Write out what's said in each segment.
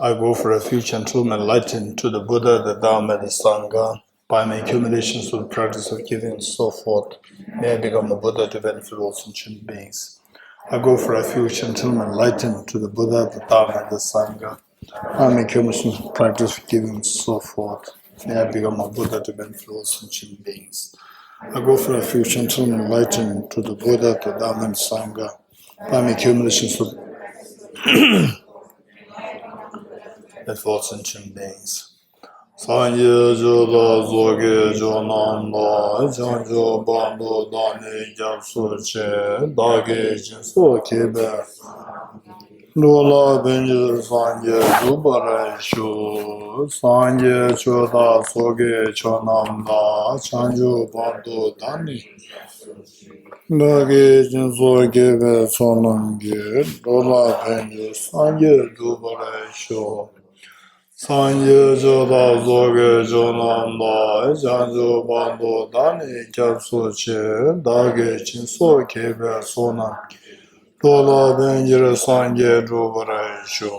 I go for refuge until I'm enlightened to the Buddha, the Dharma, the Sangha. By my accumulations of the practice of giving and so forth, may I become a Buddha to benefit all sentient beings. I go for refuge until I'm enlightened to the Buddha, the Dharma, the Sangha. By my accumulations of the practice of giving and so forth, may I become a Buddha to benefit all sentient beings. I go for refuge until I'm enlightened to the Buddha, the Dharma, and Sangha. By my accumulations of all sentient beings. Sanje joda zoge jonanda, janjo bando dani japsu che, dage jinso kebe. Lola benjir sanje dubare shu, sanje joda zoge jonanda, janjo bando dani. Dage jinso kebe sonange, lola benjir sanje dubare shu. Sanje joda zoge jonanda, janjo bando dani kyapso che, dage chinso kebe sona, dola benjire sanje drubare shu.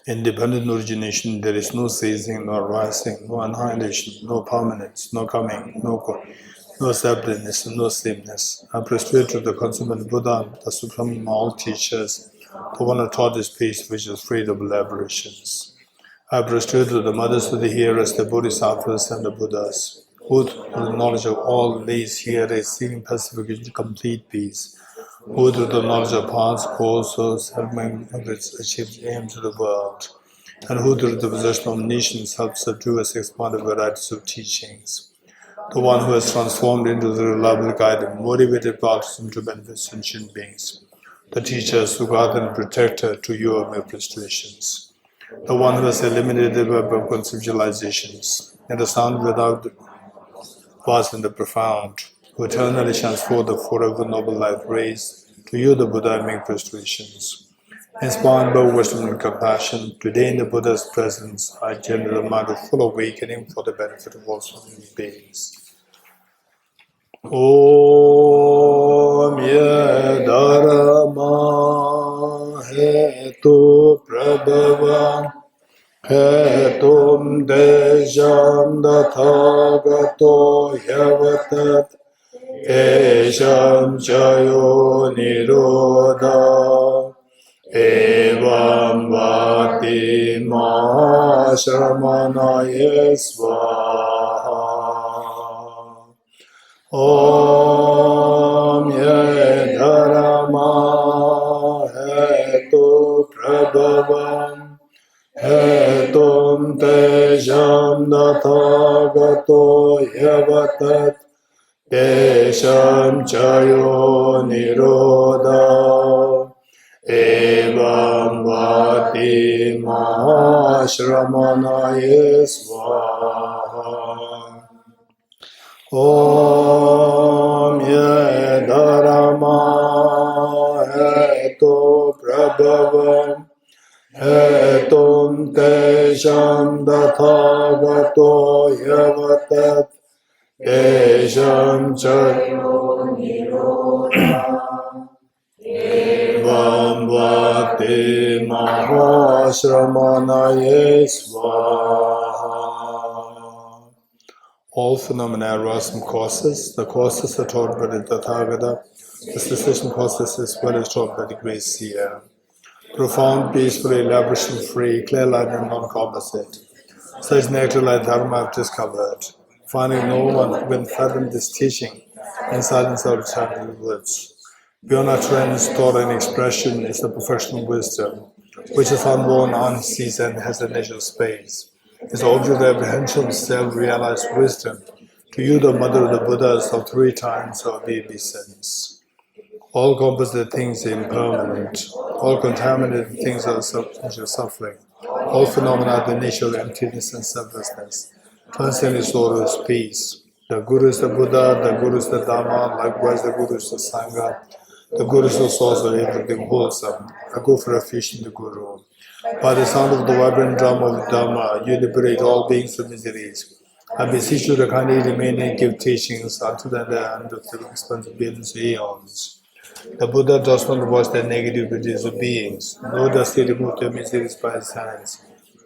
Independent origination, there is no ceasing, no rising, no annihilation, no permanence, no coming, no separateness, no sameness. I prostrate to the consummate Buddha, the supreme of all teachers, the one who taught this peace which is freed of all aberrations. I prostrate to the mothers of the hearers, the Bodhisattvas and the Buddhas, who through the knowledge of all these hearers seeking pacification, complete peace, who through the knowledge of paths, goals, souls, helping others achieve the aims of the world, and who through the possession of omniscience help subdue us expand the varieties of teachings. The one who has transformed into the reliable guide and motivated baptism to benefit sentient beings. The teacher, Sugata and protector to you of my prostrations. The one who has eliminated the web of conceptualizations, and the sound without the vast and the profound, who eternally shines forth the forever noble light rays, to you the Buddha I make prostrations. Inspired by wisdom and compassion, today in the Buddha's presence, I generate a mind of full awakening for the benefit of all sentient beings. Om ye dharma hetu prabhava hetum dejam dathagato yavatat esham chayo nirodha evam vati mahashramanaye svaha. Om ye dharma hetu prabhavam hetum tejam dathagato yavatat tesham chayo nirodha evam vati mahashramanaye svaha. Om ye dharma hetu prabhavam hetum tesham dathagato yavatat tesham chayo nirodha evam vati mahashramanaye svaha. All phenomena arise from causes. The causes are taught by the Tathagata. The cessation process is well as taught by the great seer. Profound, peaceful, elaboration-free, clear light and non-composite. Such natural light Dharma I've discovered. Finding no one who can fathom this teaching in silence out of time words. Beyond utterance, thought, and expression is the professional wisdom, which is unborn, unceased, and has a natural space. Is object of apprehension, self-realized wisdom. To you, the mother of the Buddhas of 3 times of baby sins. All composite things are impermanent. All contaminated things are substantial suffering. All phenomena are the nature of emptiness and selflessness. Transcendent sorrow is peace. The Guru is the Buddha, the Guru is the Dharma, likewise the Guru is the Sangha. The Guru is the source of everything wholesome. I go for refuge in the Guru. By the sound of the vibrant drum of Dharma, you liberate all beings from miseries. I beseech you to kindly remain and give teachings until the end of the expanse of billions of aeons. The Buddha does not watch the negativities of beings, nor does he remove their miseries by his hands.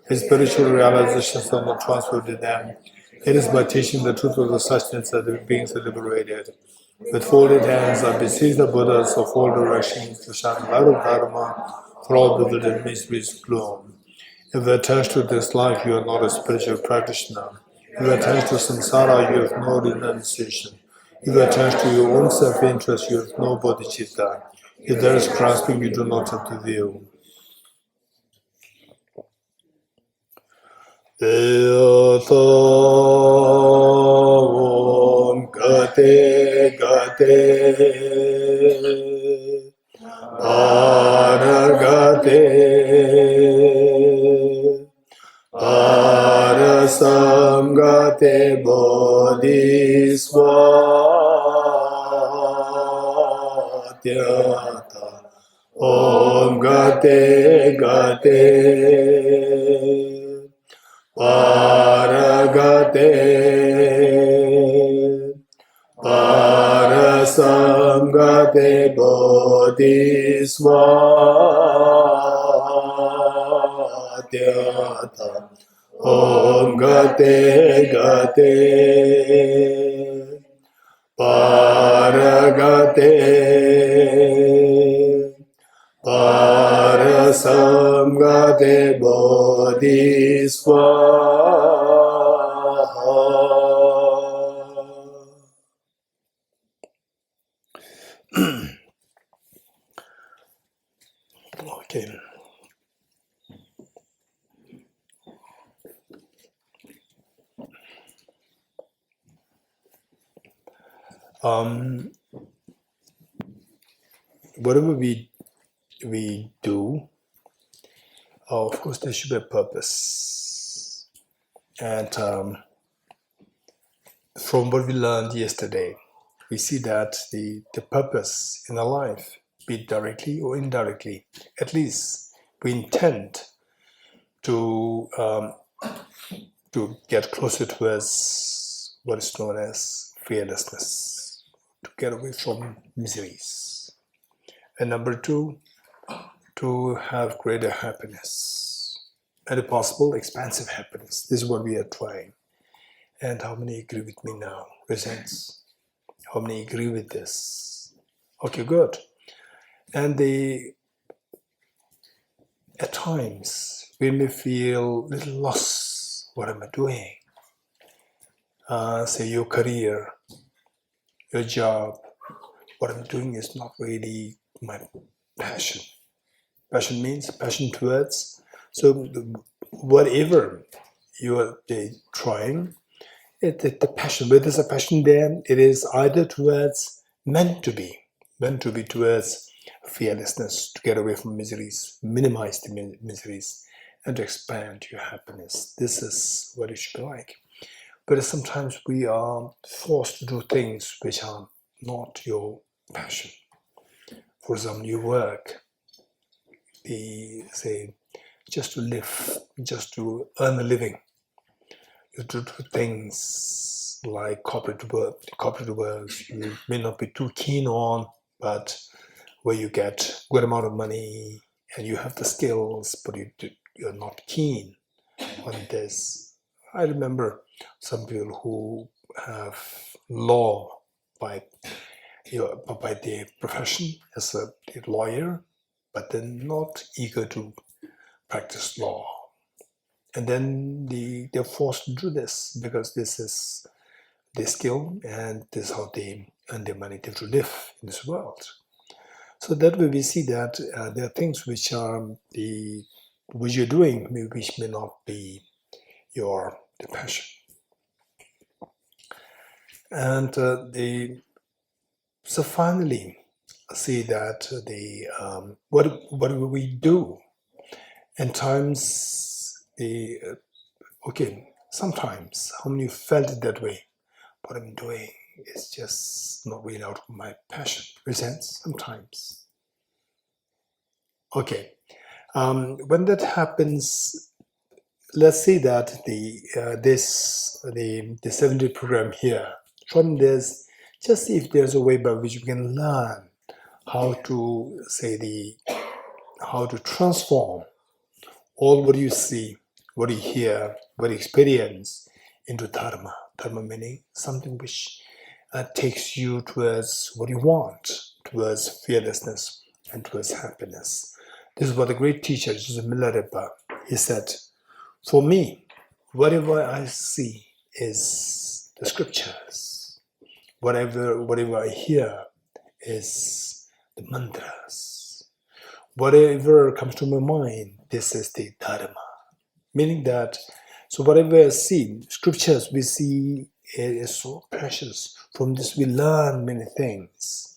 His spiritual realizations are not transferred to them. It is by teaching the truth of the sustenance that the beings are liberated. With folded hands, I beseech the Buddhas of all directions to shine the light of Dharma for all bewildered miseries gloom. If you attach to this life, you are not a spiritual practitioner. If you attach to samsara, you have no renunciation. If you attach to your own self-interest, you have no bodhicitta. If there is grasping, you do not have the view. Om Gate Gate Paragate Parasamgate Bodhisvatyata Om Gate Gate Paragate Parasamgate Bodhisvatyata Om Gate Gate Paragate Parasamgate Bodhisvaha. Okay. Whatever we do, of course, there should be a purpose. And from what we learned yesterday, we see that the purpose in our life, be it directly or indirectly, at least we intend to get closer towards what is known as fearlessness, to get away from miseries. And number two, to have greater happiness and if possible, expansive happiness. This is what we are trying. And how many agree with me now? Presents. How many agree with this? Okay, good. And at times we may feel a little lost. What am I doing? Say your career, your job. What I'm doing is not really my passion. Passion means passion towards. So whatever you are trying, the passion, where there's a passion there, it is either towards meant to be towards fearlessness, to get away from miseries, minimize the miseries, and to expand your happiness. This is what it should be like. But sometimes we are forced to do things which are not your passion. For example, you work, say, just to live, just to earn a living. You do things like corporate work you may not be too keen on, but where you get good amount of money and you have the skills, but you're not keen on this. I remember some people who have law by their profession as a lawyer, but they're not eager to practice law. And then they're forced to do this because this is their skill and this is how they earn their money to live in this world. So that way we see that there are things which are which you're doing which may not be your passion. And so finally see that what we do in times sometimes how many felt it that way? What I'm doing is just not really out of my passion. Presents sometimes. Okay, when that happens, let's see that the 7-day program here. From this, just see if there's a way by which we can learn how to how to transform all what you see, what you hear, what you experience into Dharma. Dharma meaning something which takes you towards what you want, towards fearlessness and towards happiness. This is what the great teacher, Milarepa, he said, for me, whatever I see is the scriptures. Whatever I hear is the mantras. Whatever comes to my mind, this is the Dharma. Meaning that, so whatever I see, scriptures we see, it is so precious. From this we learn many things.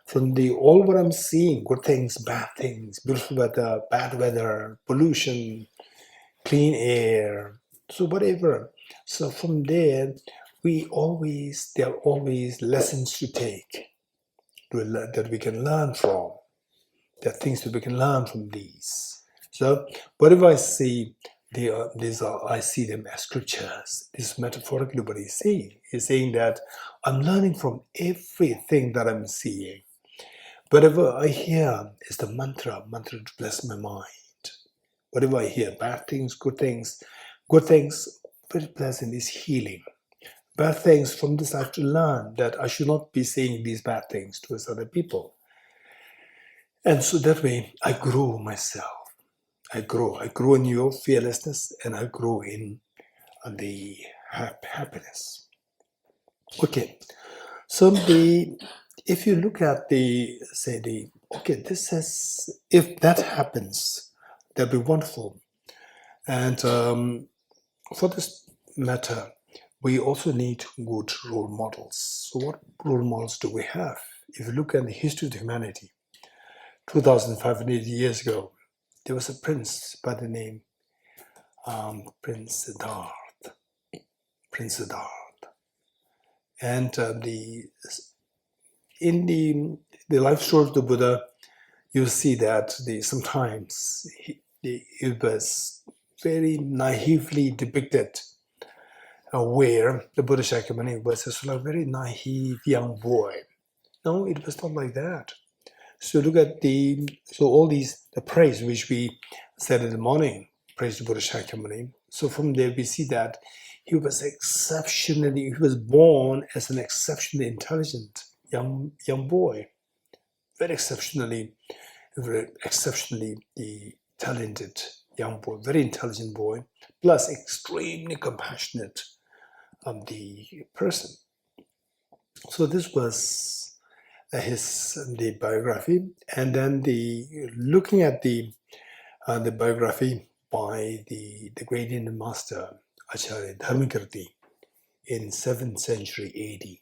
From all what I'm seeing, good things, bad things, beautiful weather, bad weather, pollution, clean air, so whatever. So from there, there are always lessons to take that we can learn from. There are things that we can learn from these. So whatever I see, I see them as scriptures. This is metaphorically what he's saying. He's saying that I'm learning from everything that I'm seeing. Whatever I hear is the mantra to bless my mind. Whatever I hear, bad things, good things, very pleasant, is healing. Bad things, from this I have to learn that I should not be saying these bad things towards other people. And so that way I grow myself. I grow in your fearlessness, and I grow in the happiness. Okay, so if you look at this is, if that happens, that'd be wonderful. And for this matter, we also need good role models. So what role models do we have? If you look at the history of humanity, 2,500 years ago, there was a prince by the name Prince Siddhartha. And in the life story of the Buddha, you see that sometimes it was very naively depicted, where the Buddha Shakyamuni was a sort of very naive young boy. No, it was not like that. So look at the praise which we said in the morning, praise to Buddha Shakyamuni. So from there we see that he was born as an exceptionally intelligent young boy, very exceptionally talented young boy, very intelligent boy, plus extremely compassionate the person. So this was the biography, and then looking at the biography by the great Indian master Acharya Dharmakirti in 7th century AD.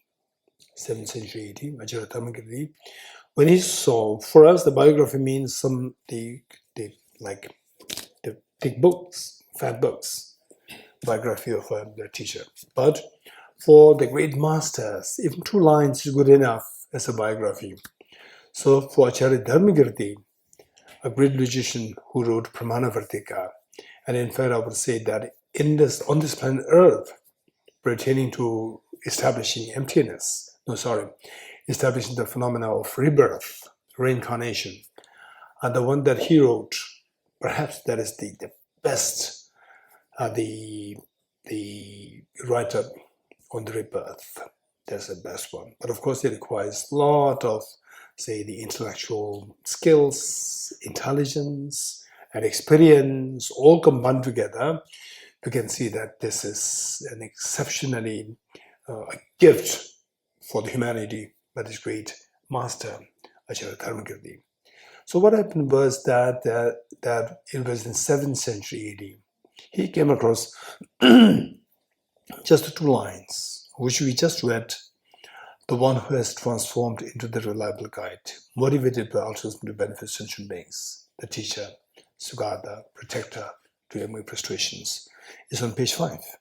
7th century AD, Acharya Dharmakirti. When he saw, for us the biography means the thick books, fat books, biography of their teacher. But for the great masters, even 2 lines is good enough as a biography. So for Acharya Dharmakirti, a great logician who wrote Pramanavartika, and in fact I would say that on this planet Earth, pertaining to establishing establishing the phenomena of rebirth, reincarnation, and the one that he wrote, perhaps that is the best, the write-up on the rebirth. That's the best one. But of course, it requires a lot of, the intellectual skills, intelligence, and experience all combined together. We can see that this is an exceptionally a gift for the humanity by this great master, Acharya Dharmakirti. So what happened was that it was in 7th century AD. He came across just 2 lines, which we just read. The one who has transformed into the reliable guide, motivated by altruism to benefit sentient beings, the teacher, Sugata, protector to your frustrations, is on page 5.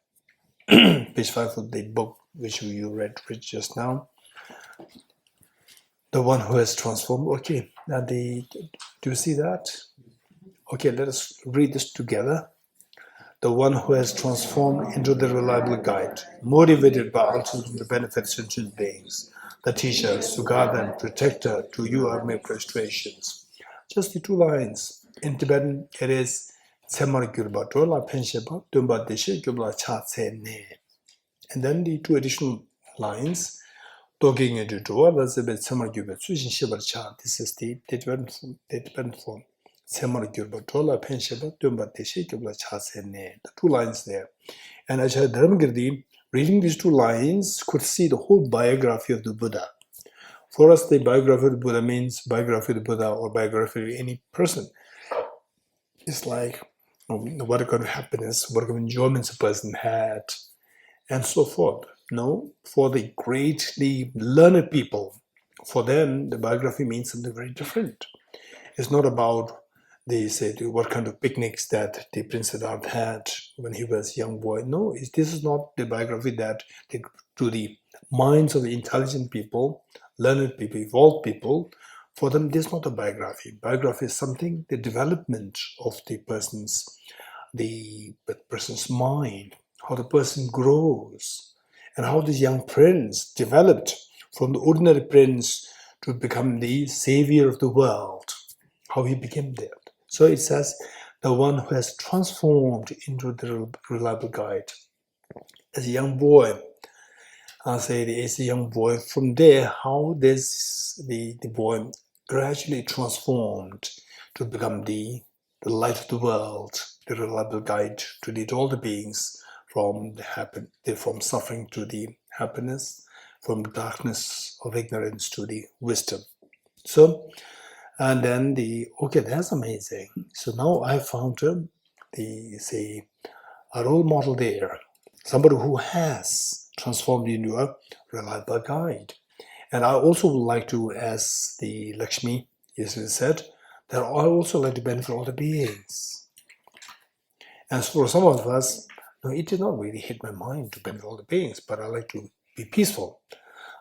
Page 5 of the book which you read just now. The one who has transformed. Okay, now do you see that? Okay, let us read this together. The one who has transformed into the reliable guide, motivated by altruism to benefit sentient beings, the teacher, Sugata, and protector, to you are my prostrations. Just the 2 lines. In Tibetan, it is Tsemar Gyurba Tola Pensheba, Dumba Deshe Gyubla Cha Tse Ne. And then the 2 additional lines, Dogging into Dua, that's a bit Tsemar Gyurba Tsushin Shibar Cha. This is the Tibetan form. Tsemar Gyurba Tola Pensheba, Dumba Deshe Gyubla Cha Tse Ne. The 2 lines there. And Acharya Dharmagirdi, reading these 2 lines, could see the whole biography of the Buddha. For us, the biography of the Buddha means biography of the Buddha or biography of any person. It's like what kind of happiness, what kind of enjoyments a person had, and so forth. No, for the greatly learned people, for them, the biography means something very different. It's not about what kind of picnics that the Prince Siddhartha had when he was a young boy. No, this is not the biography that to the minds of the intelligent people, learned people, evolved people. For them, this is not a biography. Biography is something, the development of the person's mind, how the person grows, and how this young prince developed from the ordinary prince to become the savior of the world, how he became that. So it says, the one who has transformed into the reliable guide. As a young boy, as a young boy, from there, how the boy gradually transformed to become the light of the world, the reliable guide to lead all the beings from suffering to the happiness, from the darkness of ignorance to the wisdom. So, and then okay, that's amazing. So now I found a role model there, somebody who has transformed into a reliable guide. And I also would like to, as the Lakshmi yesterday said, that I also like to benefit all the beings. As for some of us, no, it did not really hit my mind to benefit all the beings, but I like to be peaceful,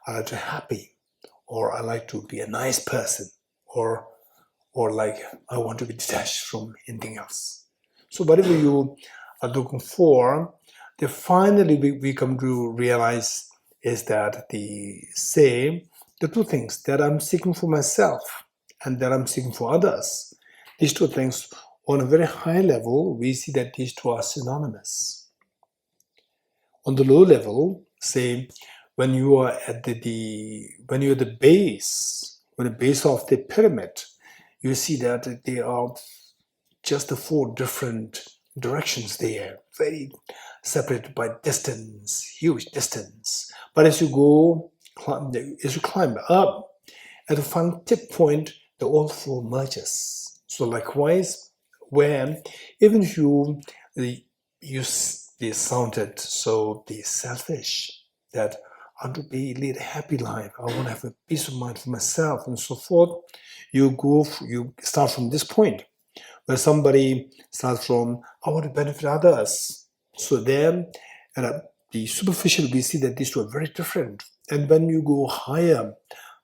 I like to be happy, or I like to be a nice person, or like I want to be detached from anything else. So whatever you are looking for, then finally we come to realize is that the 2 things that I'm seeking for myself and that I'm seeking for others, these 2 things on a very high level, we see that these 2 are synonymous. On the low level, say when you are at the base of the pyramid, you see that there are just the 4 different directions there, very separated by distance, huge distance. But as you climb up, at the final tip point, the all 4 merges. So likewise, when even if you sounded so the selfish that I want to lead a happy life, I want to have a peace of mind for myself and so forth, you start from this point where somebody starts from I want to benefit others. So then the superficial, we see that these 2 are very different. And when you go higher,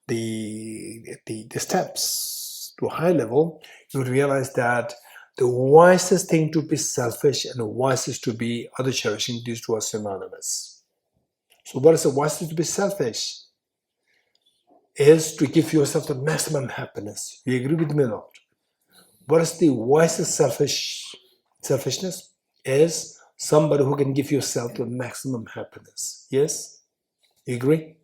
the steps to a high level, you would realize that the wisest thing to be selfish and the wisest to be other cherishing, these 2 are synonymous. So what is the wisest to be selfish? Is to give yourself the maximum happiness. You agree with me or not? What is the wisest selfishness? Is somebody who can give yourself the maximum happiness. Yes? You agree?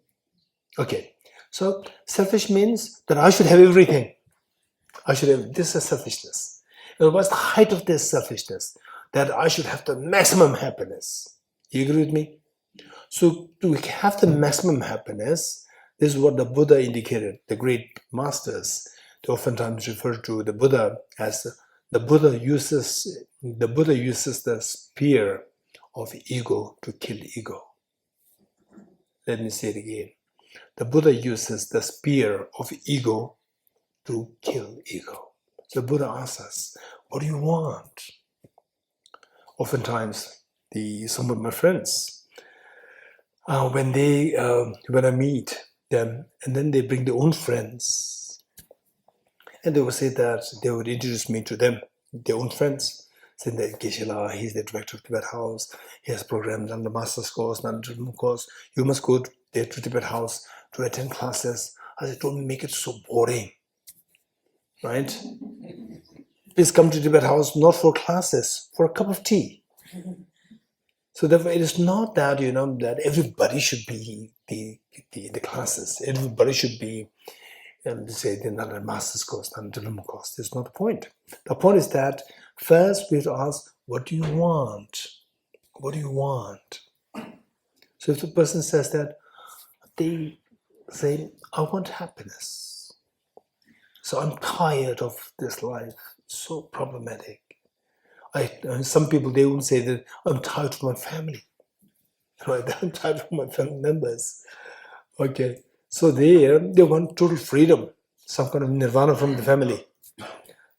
Okay. So selfish means that I should have everything. This is selfishness. And what's the height of this selfishness? That I should have the maximum happiness. You agree with me? So to have the maximum happiness, this is what the Buddha indicated, the great masters. They oftentimes refer to the Buddha as the Buddha uses the spear of ego to kill ego. Let me say it again. The Buddha uses the spear of ego to kill ego. So the Buddha asks us, what do you want? Oftentimes, some of my friends, when I meet them, and then they bring their own friends, and they would say that they would introduce me to them, their own friends, saying that Geshe, he's the director of Tibet House, he has programs on the master's course, non-traditional course, you must go there to Tibet house to attend classes. I said, don't make it so boring, right? Please come to Tibet house not for classes, for a cup of tea. So therefore, it is not that, that everybody should be the classes. Everybody should be, say, the another master's course, another Dharma course. That's not the point. The point is that first we have to ask, what do you want? What do you want? So if the person says that, they say, I want happiness. So I'm tired of this life. So problematic. Some people, they will say that I'm tired of my family. Right? I'm tired of my family members. Okay. So they want total freedom, some kind of nirvana from the family.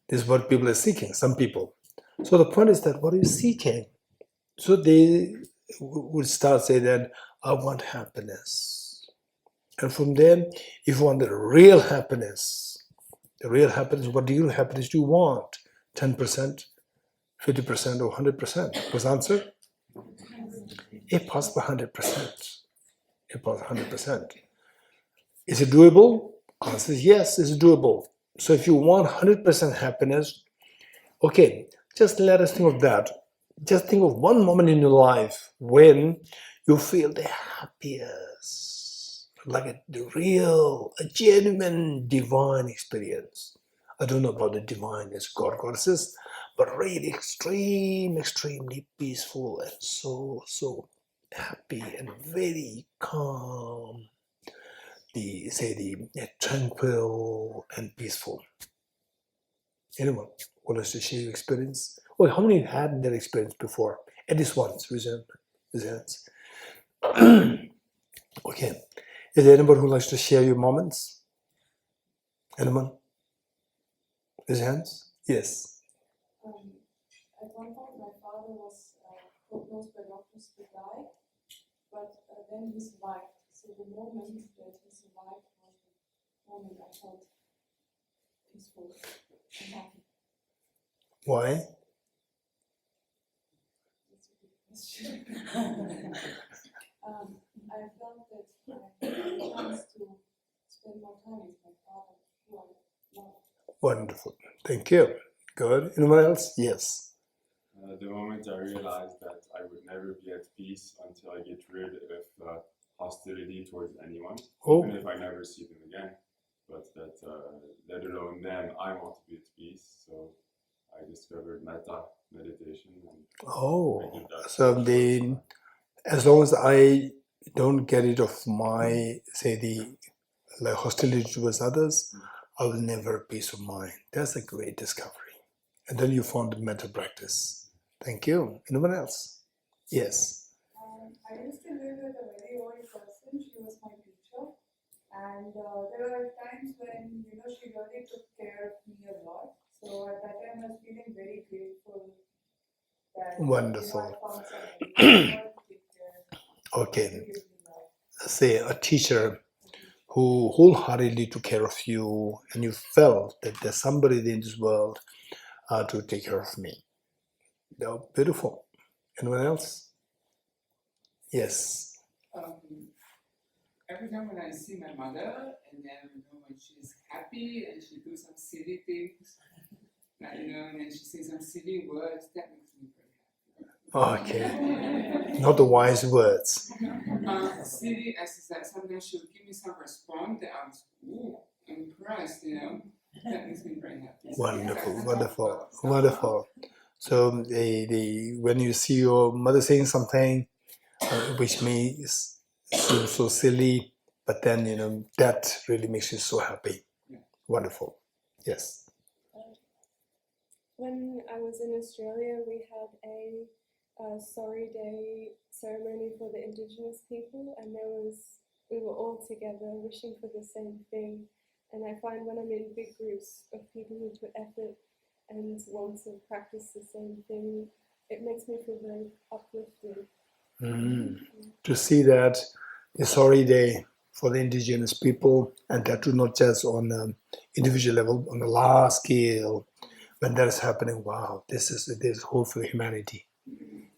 This is what people are seeking, some people. So the point is that, what are you seeking? So they would start saying that, I want happiness. And from there, if you want the real happiness, what real happiness do you want? 10%, 50%, or 100%? Was the answer? If possible, 100%. If possible, 100%. Is it doable? Answer is yes, it's doable. So if you want 100% happiness, okay, just let us think of that. Just think of one moment in your life when you feel the happiest, like a genuine divine experience. I don't know about the divine as God, goddesses, but really extremely peaceful and so happy and very calm. Tranquil and peaceful. Anyone who wants to share your experience? Well, how many had that experience before? At least once, raise your hands. Okay. Is there anybody who likes to share your moments? Anyone? Raise your hands? Yes. At one point, my father was diagnosed by doctors to die, but then he survived. So the moment that he survived was the moment I felt peaceful and happy. Why? That's a good question. I felt that I had a chance to spend more time with my father, who I love. Wonderful. Thank you. Good. Anyone else? Yes. The moment I realized that I would never be at peace until I get rid of hostility towards anyone, even if I never see them again. But that, let alone then, I want to be at peace. So I discovered metta meditation. So as long as I don't get rid of my, the hostility towards others, I will never have peace of mind. That's a great discovery. And then you found the metta practice. Thank you. Anyone else? Yes. I used to live with a very old person. She was my teacher. And there were times when, she really took care of me a lot. So at that time, I was feeling very grateful that wonderful. I found somebody to take care. Okay. Say a teacher who wholeheartedly took care of you, and you felt that there's somebody in this world to take care of me. Oh, beautiful. Anyone else? Yes. Every time when I see my mother, and then when she's happy and she do some silly things, and then she says some silly words, that makes me very happy. Okay. Not the wise words. Silly, as I said, sometimes she'll give me some response that I was impressed, That makes me very happy. Wonderful. So when you see your mother saying something which may seem so silly, but then that really makes you so happy. Yeah. Wonderful. Yes. When I was in Australia, we had a Sorry Day ceremony for the Indigenous people, and we were all together wishing for the same thing. And I find when I'm in big groups of people who put effort and want to practice the same thing, it makes me feel very uplifted. To see that the Sorry Day for the indigenous people, and that too not just on an individual level, on a large scale, when that is happening, wow, this is hope for humanity.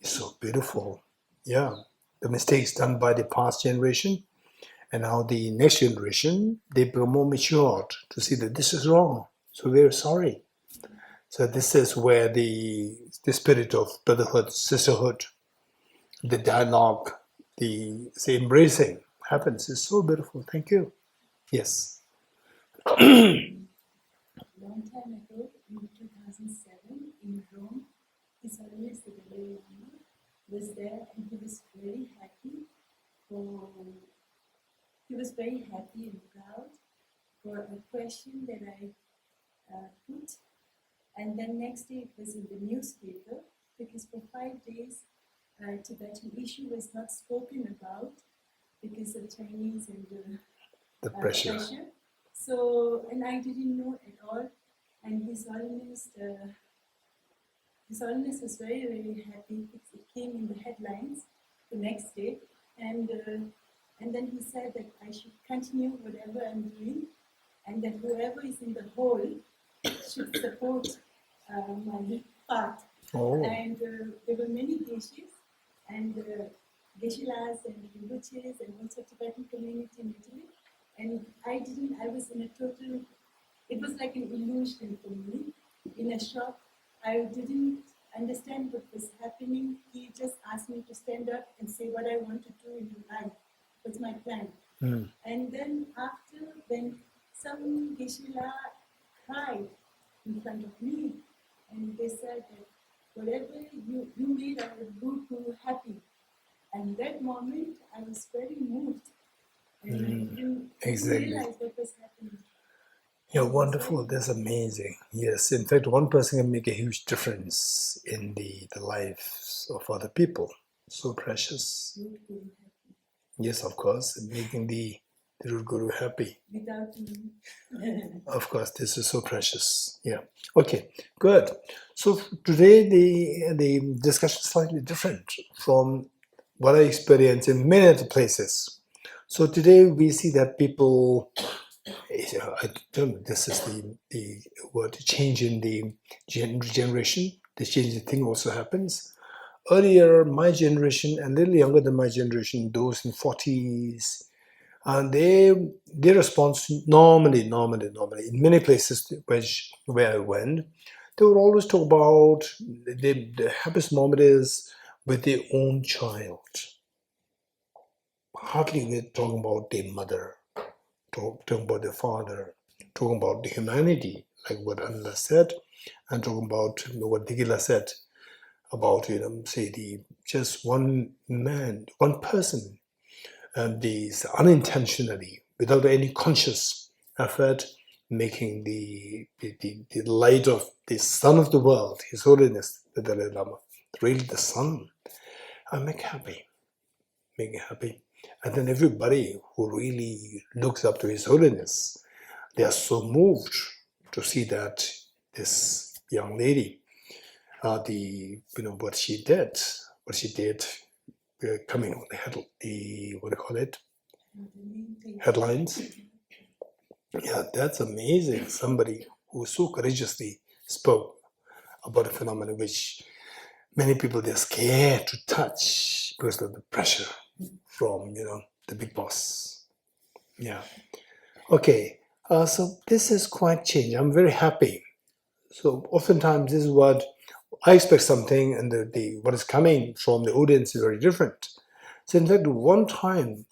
It's so beautiful. Yeah, the mistakes done by the past generation, And now the next generation, they become more matured to see that this is wrong. So we're sorry. So this is where the spirit of brotherhood, sisterhood, the dialogue, the embracing happens. It's so beautiful. Thank you. Yes. Long time ago, in 2007, in Rome, His Holiness the Dalai Lama was there, and he was very happy. He was very happy and proud for a question that I put, and then next day it was in the newspaper, because for 5 days Tibetan issue was not spoken about because of Chinese and the pressure. So, and I didn't know at all. And His Holiness was very, very happy. It came in the headlines the next day, and then he said that I should continue whatever I'm doing, and that whoever is in the hole should support my path. Oh. And there were many Geshes, and Geshe-las and Rinpoches, and also Tibetan community in Italy. And I was in a total, it was like an illusion for me, in a shock. I didn't understand what was happening. He just asked me to stand up and say what I want to do in life. That's my plan. And then after, when some Geshe-la cried in front of me, and they said that whatever you made our Guru happy. And that moment, I was very moved. And I didn't realize what was happening. Yeah, wonderful. That's amazing. Yes, in fact, one person can make a huge difference in the lives of other people. So precious. Yes, of course, making the root guru happy. Without me. Of course, this is so precious. Yeah. Okay, good. So today the discussion is slightly different from what I experience in many other places. So today we see that people, I don't know, this is the word, change in the generation. The change in thing also happens. Earlier, my generation, and a little younger than my generation, those in 40s, and their response normally, in many places where I went, they would always talk about the happiest moment is with their own child. Hardly we're talking about their mother, talking about their father, talking about the humanity, like what Anna said, and talking about what Digila said about, say just one man, one person, and these unintentionally, without any conscious effort, making the light of the sun of the world, His Holiness, the Dalai Lama, really the sun, and make happy. And then everybody who really looks up to His Holiness, they are so moved to see that this young lady, what she did, coming on headlines. Yeah, that's amazing. Somebody who so courageously spoke about a phenomenon which many people, they're scared to touch because of the pressure from, the big boss. Yeah. Okay. So this is quite change. I'm very happy. So oftentimes this is what I expect something, and what is coming from the audience is very different. So in fact, one time,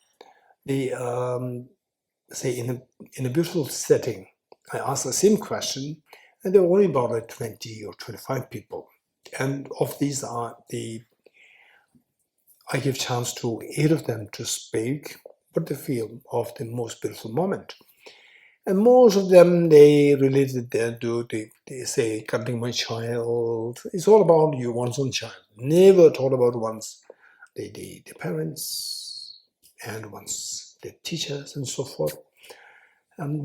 say in a beautiful setting, I asked the same question, and there were only about like 20 or 25 people, and of these I give chance to 8 of them to speak what they feel of the most beautiful moment. And most of them, they related to, they say, cutting my child. It's all about one's own child. Never thought about one's, the parents and one's, the teachers and so forth. And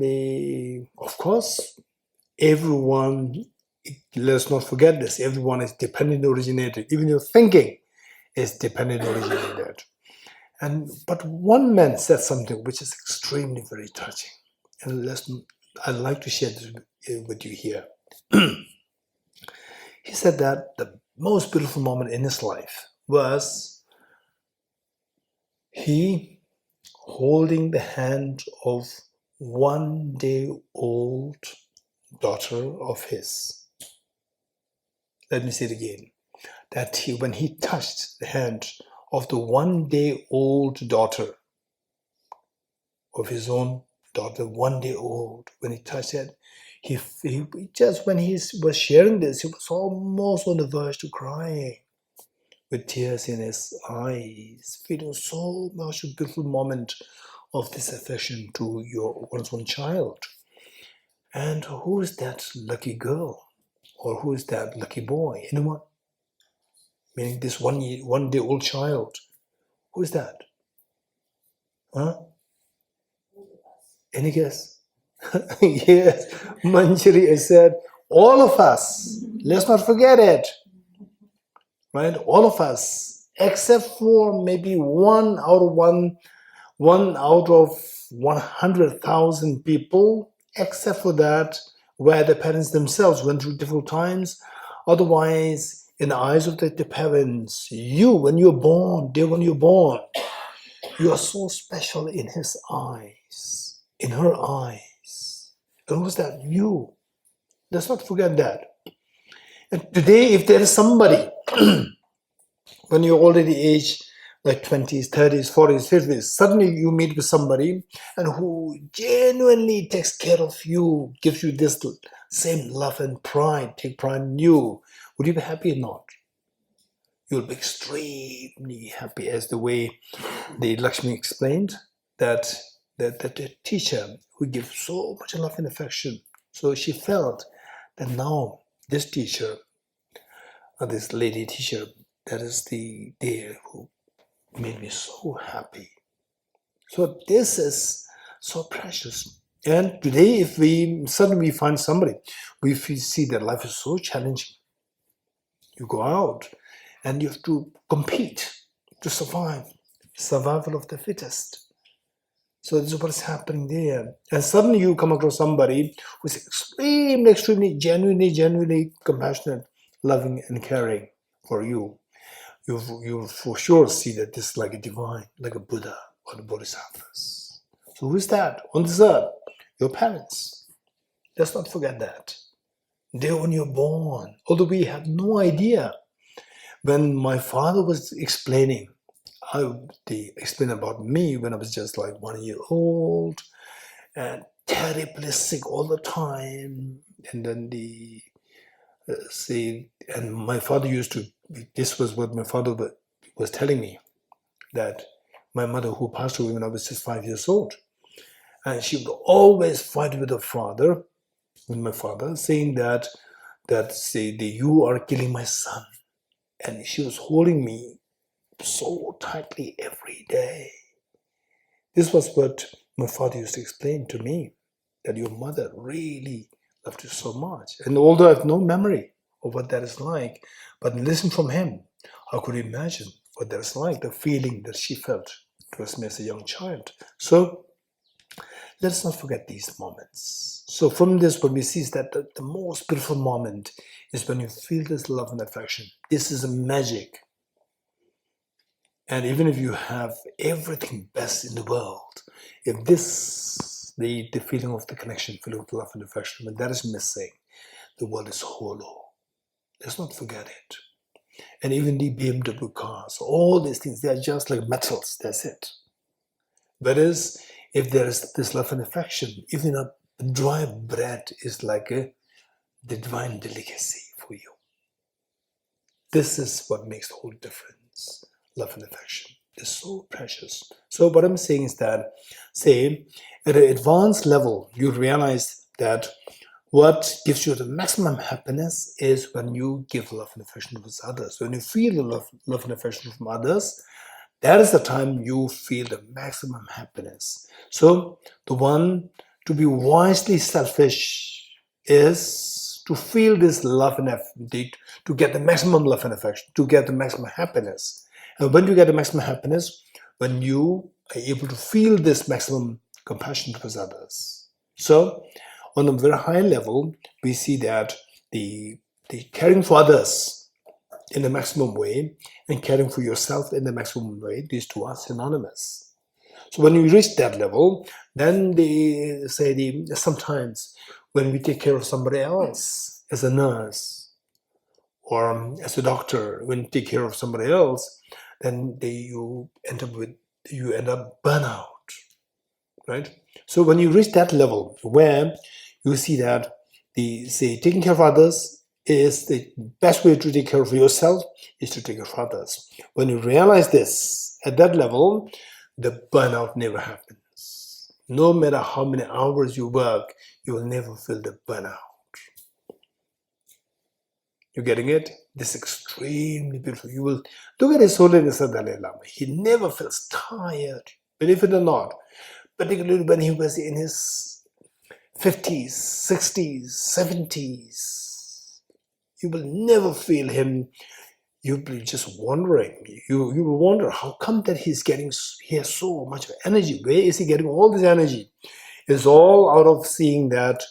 of course, everyone, let's not forget this, everyone is dependent originated. Even your thinking is dependent originated. But one man said something which is extremely very touching. And I'd like to share this with you here. He said that the most beautiful moment in his life was he holding the hand of 1-day-old daughter of his. Let me say it again. That when he touched the hand of the 1-day-old daughter of his own daughter, 1-day-old, when he touched it, he just when he was sharing this, he was almost on the verge to crying, with tears in his eyes, feeling so much a beautiful moment of this affection to one's own child. And who is that lucky girl? Or who is that lucky boy? Anyone? Meaning this 1-day-old child. Who is that? Huh? Any guess? Yes, Manjari has said, all of us. Let's not forget it. Right? All of us, except for maybe one out of 100,000 people, except for that, where the parents themselves went through difficult times. Otherwise, in the eyes of the parents, when you're born, you are so special in his eyes, in her eyes. And who's that? You. Let's not forget that. And today, if there is somebody, when you're already aged like 20s, 30s, 40s, 50s, suddenly you meet with somebody and who genuinely takes care of you, gives you this same love and pride, take pride in you, would you be happy or not? You'll be extremely happy, as the way the Lakshmi explained, that the teacher who gives so much love and affection. So she felt that now this teacher, or this lady teacher, that is the dear who made me so happy. So this is so precious. And today, if we suddenly find somebody, we see that life is so challenging. You go out and you have to compete to survive. Survival of the fittest. So this is what is happening there. And suddenly you come across somebody who is extremely, genuinely compassionate, loving and caring for you. You for sure see that this is like a divine, like a Buddha or the Bodhisattvas. So who is that on this earth? Your parents. Let's not forget that. They're when you're born. Although we have no idea. When my father was explaining, they explained about me when I was just like 1 year old and terribly sick all the time. And then and my father used to, this was what my father was telling me, that my mother, who passed away when I was just 5 years old, and she would always fight with my father, saying that you are killing my son. And she was holding me so tightly every day. This was what my father used to explain to me, that your mother really loved you so much. And although I have no memory of what that is like, but listen from him, I could imagine what that is like, the feeling that she felt towards me as a young child. So let's not forget these moments. So from this, what we see is that the most beautiful moment is when you feel this love and affection. This is a magic. And even if you have everything best in the world, if this, the feeling of the connection, feeling of love and affection, when that is missing, the world is hollow. Let's not forget it. And even the BMW cars, all these things, they are just like metals, that's it. Whereas if there is this love and affection, even a dry bread is like the divine delicacy for you. This is what makes the whole difference. Love and affection is so precious. So what I'm saying is that, say, at an advanced level, you realize that what gives you the maximum happiness is when you give love and affection towards others. When you feel the love and affection from others, that is the time you feel the maximum happiness. So the one to be wisely selfish is to feel this love and affection, to get the maximum love and affection, to get the maximum happiness. And when you get the maximum happiness, when you are able to feel this maximum compassion towards others. So on a very high level, we see that the caring for others in the maximum way and caring for yourself in the maximum way, these two are synonymous. So when you reach that level, then they say sometimes when we take care of somebody else as a nurse or as a doctor, when you take care of somebody else, then you end up burnout, right? So when you reach that level where you see that taking care of others is the best way to take care of yourself is to take care of others. When you realize this at that level, the burnout never happens. No matter how many hours you work, you will never feel the burnout. You getting it? This is extremely beautiful. You will look at His Holiness the Dalai Lama. He never feels tired, believe it or not. Particularly when he was in his 50s, 60s, 70s. You will never feel him. You'll be just wondering. You will wonder how come that he has so much energy. Where is he getting all this energy? It's all out of seeing that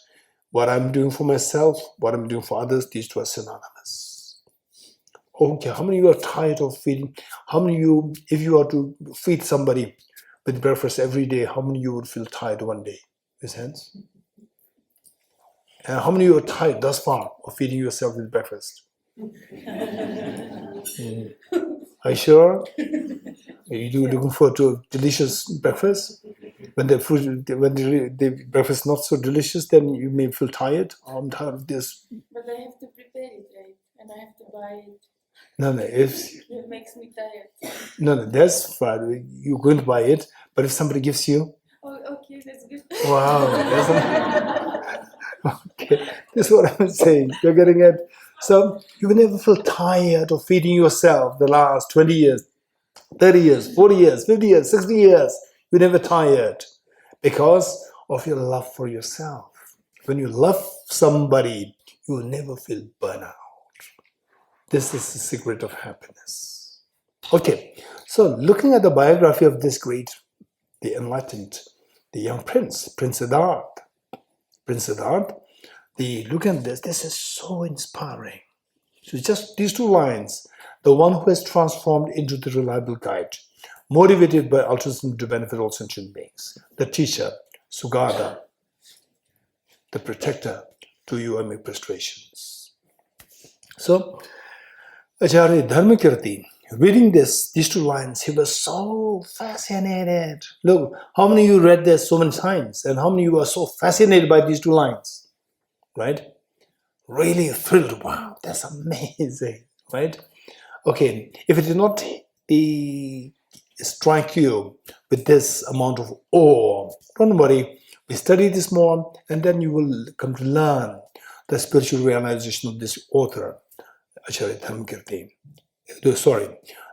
what I'm doing for myself, what I'm doing for others, these two are synonymous. Okay, how many of you are tired of feeding? How many of you, if you are to feed somebody with breakfast every day, how many of you would feel tired one day? Raise hands. And how many of you are tired thus far of feeding yourself with breakfast? Are you sure? Are you looking forward to a delicious breakfast? When the breakfast is not so delicious, then you may feel tired. Oh, I'm tired of this. But I have to prepare it, right? And I have to buy it. No, It makes me tired. No, that's fine. You're going to buy it, but if somebody gives you, Oh, okay, that's good. wow, okay, this is what I'm saying. You're getting it. So you will never feel tired of feeding yourself the last 20 years, 30 years, 40 years, 50 years, 60 years. You're never tired because of your love for yourself. When you love somebody, you will never feel burnout. This is the secret of happiness. Okay, so looking at the biography of this great, the enlightened, the young prince, Prince Siddhartha. Look at this is so inspiring. So just these two lines, the one who has transformed into the reliable guide, motivated by altruism to benefit all sentient beings. The teacher, Sugata, the protector, to you I make prostrations. So, Acharya Dharmakirti, reading these two lines, he was so fascinated. Look, how many of you read this so many times, and how many of you are so fascinated by these two lines, right? Really thrilled. Wow, that's amazing, right? Okay, if it did not strike you with this amount of awe, don't worry. We study this more, and then you will come to learn the spiritual realization of this author, Acharya Dharmakirti.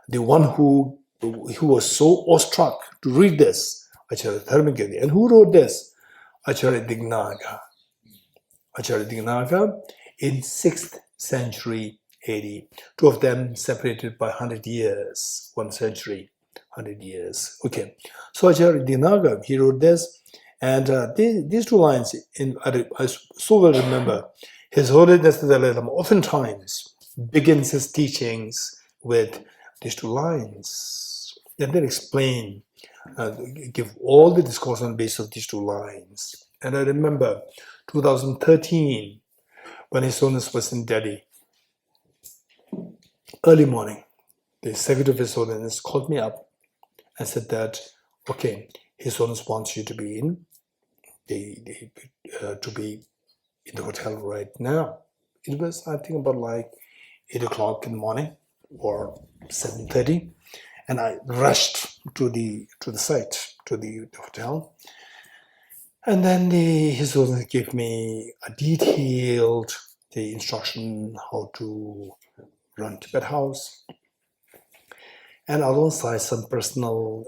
The one who was so awestruck to read this, Acharya Dharmakirti. And who wrote this? Acharya Dignaga. Acharya Dignaga in 6th century AD. Two of them separated by 100 years, 1 century, 100 years. Okay, so Acharya Dignaga, he wrote this, and these two lines, I so well remember, His Holiness the Dalai Lama oftentimes begins his teachings with these two lines, and then explain, give all the discourse on the basis of these two lines. And I remember 2013, when His Holiness was in Delhi, early morning, the Secretary of His Holiness called me up and said that, okay, His Holiness wants you to be in the hotel right now. It was, I think, about like 8 o'clock in the morning or 7:30, and I rushed to the site, to the hotel. And then His Holiness gave me a detailed instruction how to run Tibet house, and alongside some personal,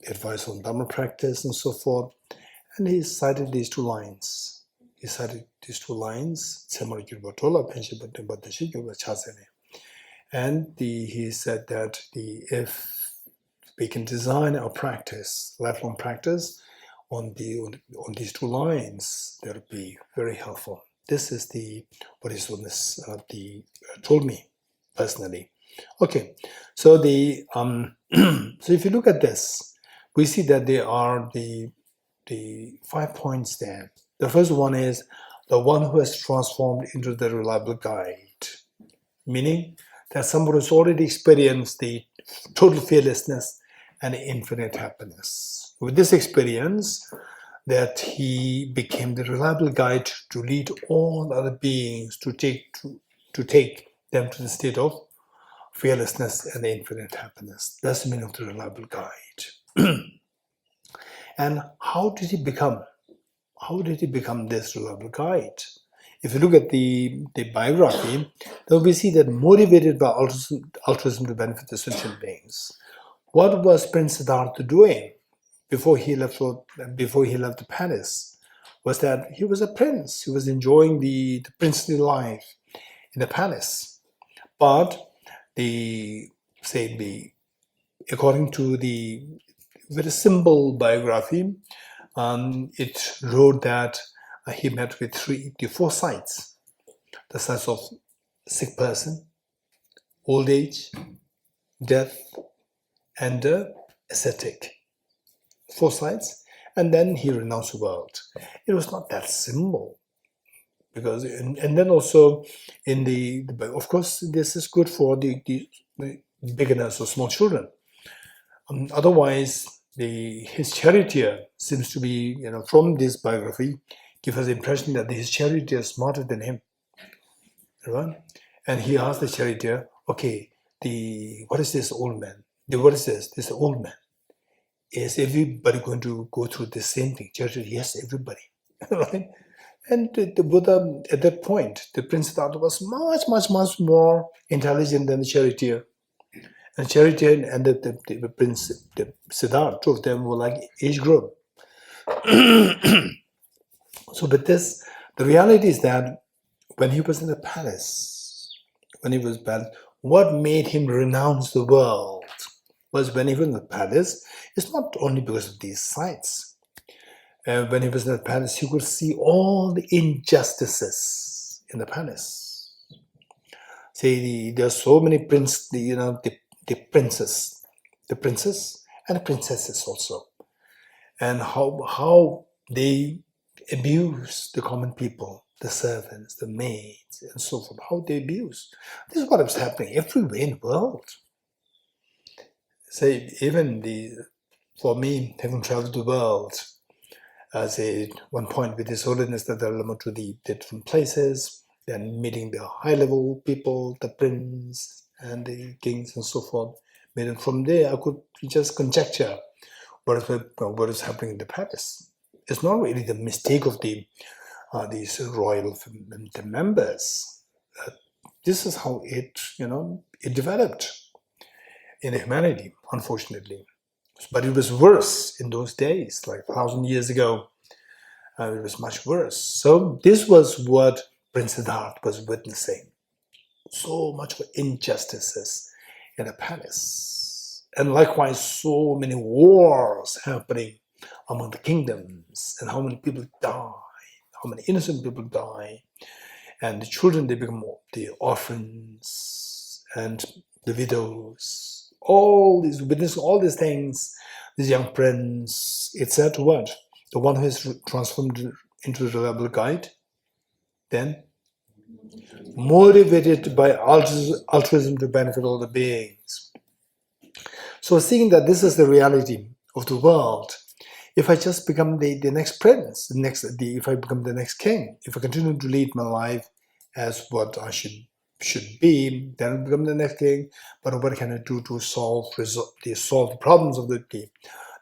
advice on Dharma practice and so forth. And he cited these two lines. And he said that if we can design our practice, lifelong practice, on these two lines, that would be very helpful. This is what His Holiness told me personally. Okay, so so if you look at this, we see that there are the 5 points there. The first one is the one who has transformed into the reliable guide, meaning that somebody has already experienced the total fearlessness and infinite happiness. With this experience, that he became the reliable guide to lead all other beings to take them to the state of fearlessness and infinite happiness. That's the meaning of the reliable guide. And how did he become this reliable guide? If you look at the biography, then we see that motivated by altruism to benefit the sentient beings. What was Prince Siddhartha doing before he left the palace? Was that he was a prince. He was enjoying the princely life in the palace. But according to the very simple biography, it wrote that he met with 4 sights: the sights of sick person, old age, death, and ascetic. 4 sights, and then he renounced the world. It was not that simple, because and then also of course this is good for the beginners or small children. Otherwise, his charioteer seems to be, from this biography, give us the impression that his charioteer is smarter than him, right? And he asked the charioteer, okay, what is this old man? What is this? This old man. Is everybody going to go through the same thing? Charioteer, yes, everybody, right? And the Buddha, at that point, the Prince Siddhartha was much, much, much more intelligent than the charioteer. And charioteer and the Prince Siddhartha, 2 of them were like age group. So, but the reality is that when he was in the palace, what made him renounce the world was when he was in the palace. It's not only because of these sights. When he was in the palace, he could see all the injustices in the palace. See, there are so many the princes and the princesses also, and how they abuse the common people, the servants, the maids, and so forth. How they abuse. This is what is happening everywhere in the world. Say, even for me, having traveled the world, one point with His Holiness the Dalai Lama to the different places, then meeting the high-level people, the prince and the kings and so forth. And from there, I could just conjecture what is happening in the palace. It's not really the mistake of these royal members. This is how it developed in humanity, unfortunately. But it was worse in those days, like 1,000 years ago. It was much worse. So this was what Prince Siddhartha was witnessing. So much injustices in a palace. And likewise, so many wars happening among the kingdoms, and how many people die, how many innocent people die. And the children, they become the orphans and the widows. Witness all these things, this young prince, it said to what? The one who is transformed into a reliable guide, then motivated by altruism to benefit all the beings. So seeing that this is the reality of the world, if I just become the next prince, if I become the next king, if I continue to lead my life as what I should be, then I'll become the next king. But what can I do to solve the problems of the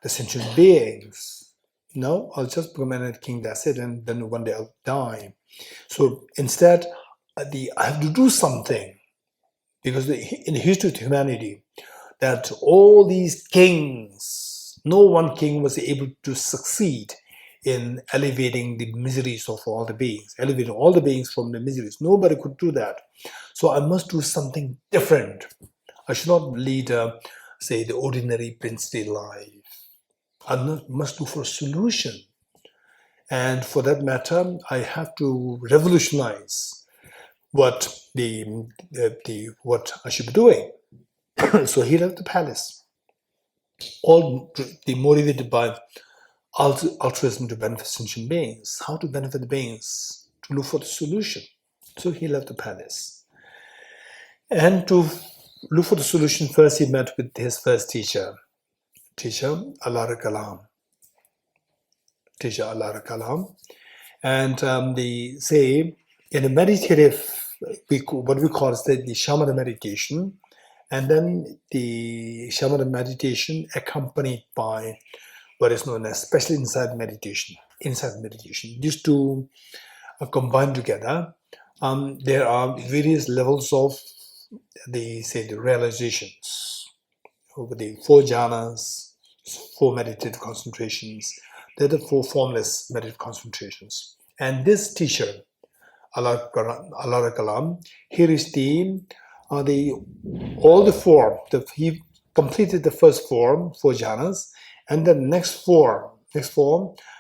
sentient beings? No, I'll just become a king, that's it, and then one day I'll die. So instead, I have to do something, because in the history of humanity, that all these kings, no one king was able to succeed in alleviating the miseries of all the beings, elevating all the beings from the miseries. Nobody could do that. So I must do something different. I should not lead, the ordinary princely life. I must look for a solution. And for that matter, I have to revolutionize what I should be doing. So he left the palace. all the motivated by altruism to benefit sentient beings. How to benefit the beings? To look for the solution. So he left the palace. And to look for the solution, first he met with his first teacher Alar Kalam. Teacher Alar Kalam. And they say in a meditative, what we call is the shamatha meditation, and then the shamatha meditation accompanied by what is known as special insight meditation. These two are combined together. There are various levels of the realizations over the 4 jhanas, 4 meditative concentrations. They're the 4 formless meditative concentrations. And this teacher, Alar Kalam, here is all the 4. He completed the first 4 jhanas, and the next 4,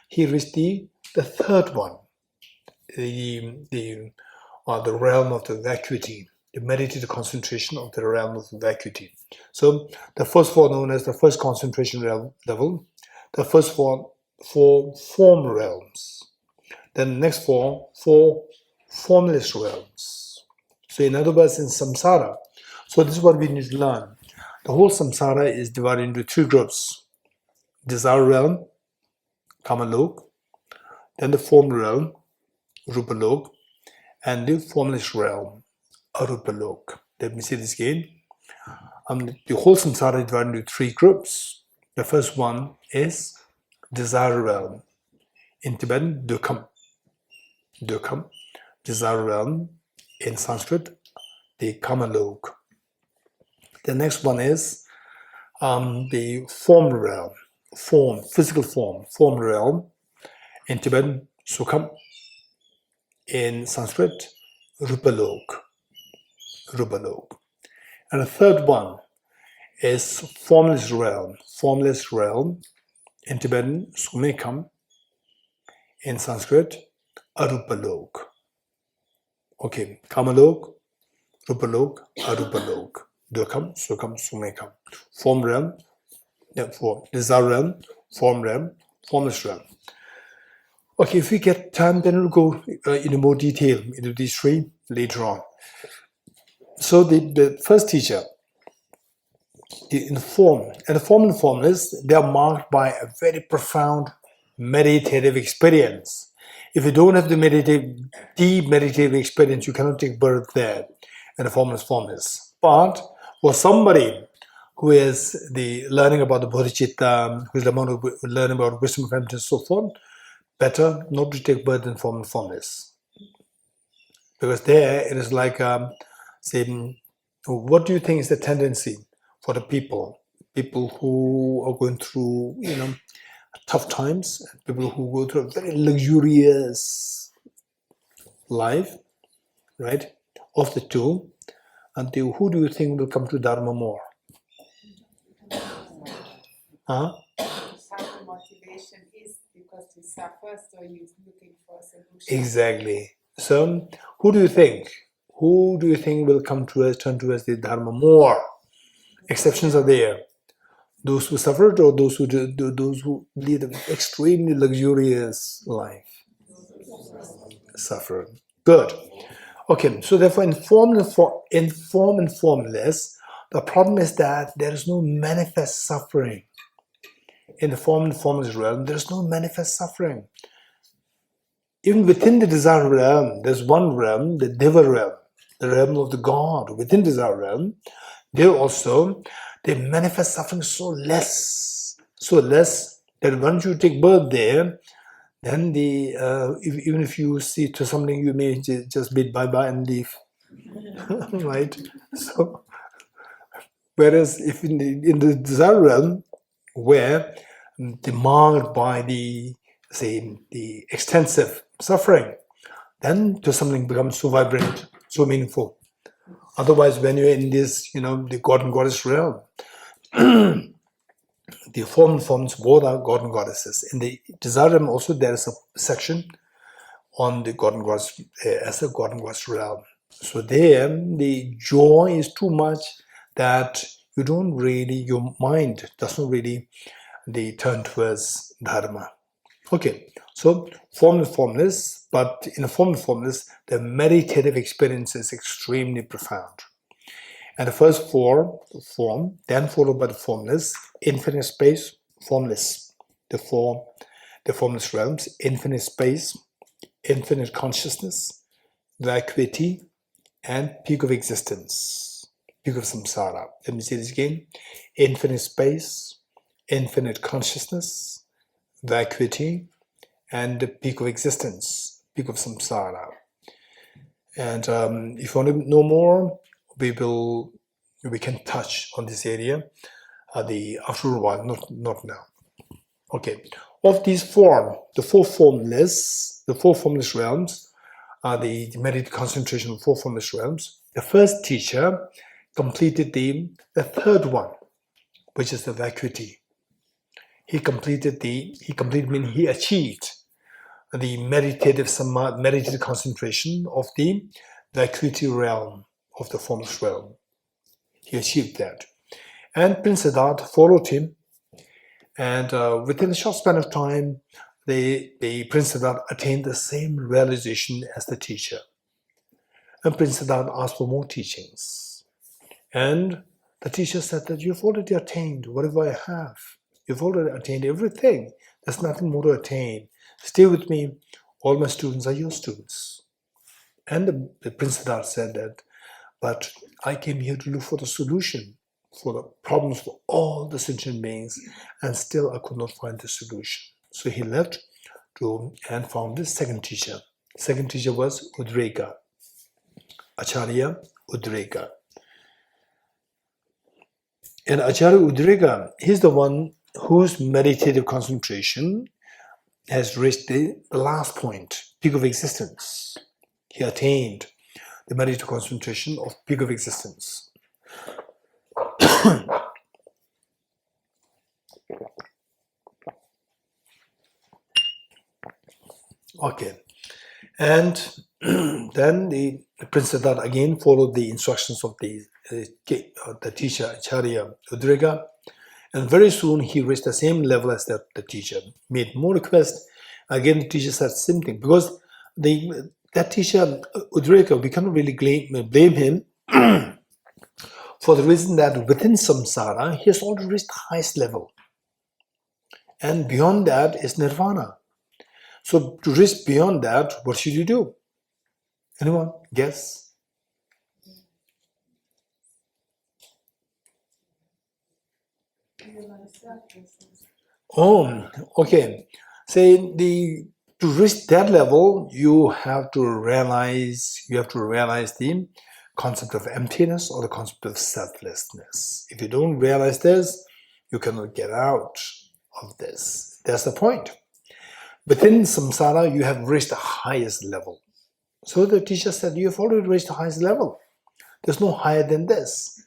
he reached the third one, the realm of the vacuity, the meditative concentration of the realm of vacuity. So the first 4 known as the first concentration level, the first 4 form realms, then the next 4 formless realms. So in other words, in samsara, so this is what we need to learn. The whole samsara is divided into 3 groups. Desire realm, kamalok, then the form realm, rupalok, and the formless realm, arupalok. Let me say this again. The whole samsara is divided into 3 groups. The first one is desire realm. In Tibetan, dukkam, desire realm. In Sanskrit, the kamalok. The next one is the form realm, physical form realm. In Tibetan, sukham. In Sanskrit, rupalok. And the third one is formless realm. In Tibetan, sumekam. In Sanskrit, arupalok. Okay, kamalok, rupalok, arupalok. Dukkam, sukham, sumekam. Form realm, desire realm, form realm, formless realm. Okay, if we get time, then we'll go into more detail into these 3 later on. So the first teacher, the form and formless, they are marked by a very profound meditative experience. If you don't have the deep meditative experience, you cannot take birth there in the formless. But for somebody who is learning about the Bodhicitta, who is learning about wisdom of emptiness, so forth, better not to take birth in formless. Because there it is like saying, what do you think is the tendency for the people who are going through, tough times, people who go through a very luxurious life, right? Of the 2, and who do you think will come to Dharma more? Huh? The motivation is because you suffer, so you're looking for a solution. Exactly. So, who do you think will turn towards the Dharma more? Exceptions are there. Those who suffered, or those who lead an extremely luxurious life? Suffered. Good. Okay, so therefore in form and formless, the problem is that there is no manifest suffering. In the form and formless realm, there is no manifest suffering. Even within the desire realm, there's one realm, the Deva realm, the realm of the God. Within the desire realm, they manifest suffering so less that once you take birth there, then even if you see to something, you may just bid bye-bye and leave. Right? So, whereas if in the desire realm, where marked by the extensive suffering, then to something becomes so vibrant, so meaningful. Otherwise, when you're in this, the God and Goddess realm, the forms both are God and Goddesses. In the desire realm also there is a section on the God and Goddess as a God and Goddess realm. So there, the joy is too much that your mind does not really turn towards Dharma. Okay, so formless, but in a formless, the meditative experience is extremely profound. And the first form, then followed by the formless, infinite space, formless. The formless realms, infinite space, infinite consciousness, vacuity, and peak of existence, peak of samsara. Let me say this again. Infinite space, infinite consciousness, vacuity, and the peak of existence, peak of samsara. And if you want to know more, we can touch on this area after a while, not now. Okay, of these the four formless realms are the meditative concentration of four formless realms. The first teacher completed the third one, which is the vacuity. He achieved the meditative concentration of the vacuity realm of the formless realm. He achieved that. And Prince Siddhartha followed him, and within a short span of time, the Prince Siddhartha attained the same realization as the teacher. And Prince Siddhartha asked for more teachings. And the teacher said that you've already attained whatever I have. You've already attained everything. There's nothing more to attain. Stay with me. All my students are your students. And the Prince Siddhartha said that, but I came here to look for the solution for the problems for all the sentient beings, and still I could not find the solution. So he left and found the second teacher. Second teacher was Udreka, Acharya Udreka. And Acharya Udreka, he's the one whose meditative concentration has reached the last point, peak of existence. He attained the meditative concentration of peak of existence. Okay, and then the Prince Siddhartha again followed the instructions of the teacher Acharya Udreka, and very soon he reached the same level as the teacher. Made more requests. Again, the teacher said same thing, because that teacher Udreka, we cannot really blame him for the reason that within samsara he has already reached the highest level, and beyond that is nirvana. So to reach beyond that, what should you do? Anyone guess? Oh, okay. Say to reach that level, you have to realize the concept of emptiness or the concept of selflessness. If you don't realize this, you cannot get out of this. That's the point. Within samsara, you have reached the highest level. So the teacher said, you have already reached the highest level. There's no higher than this.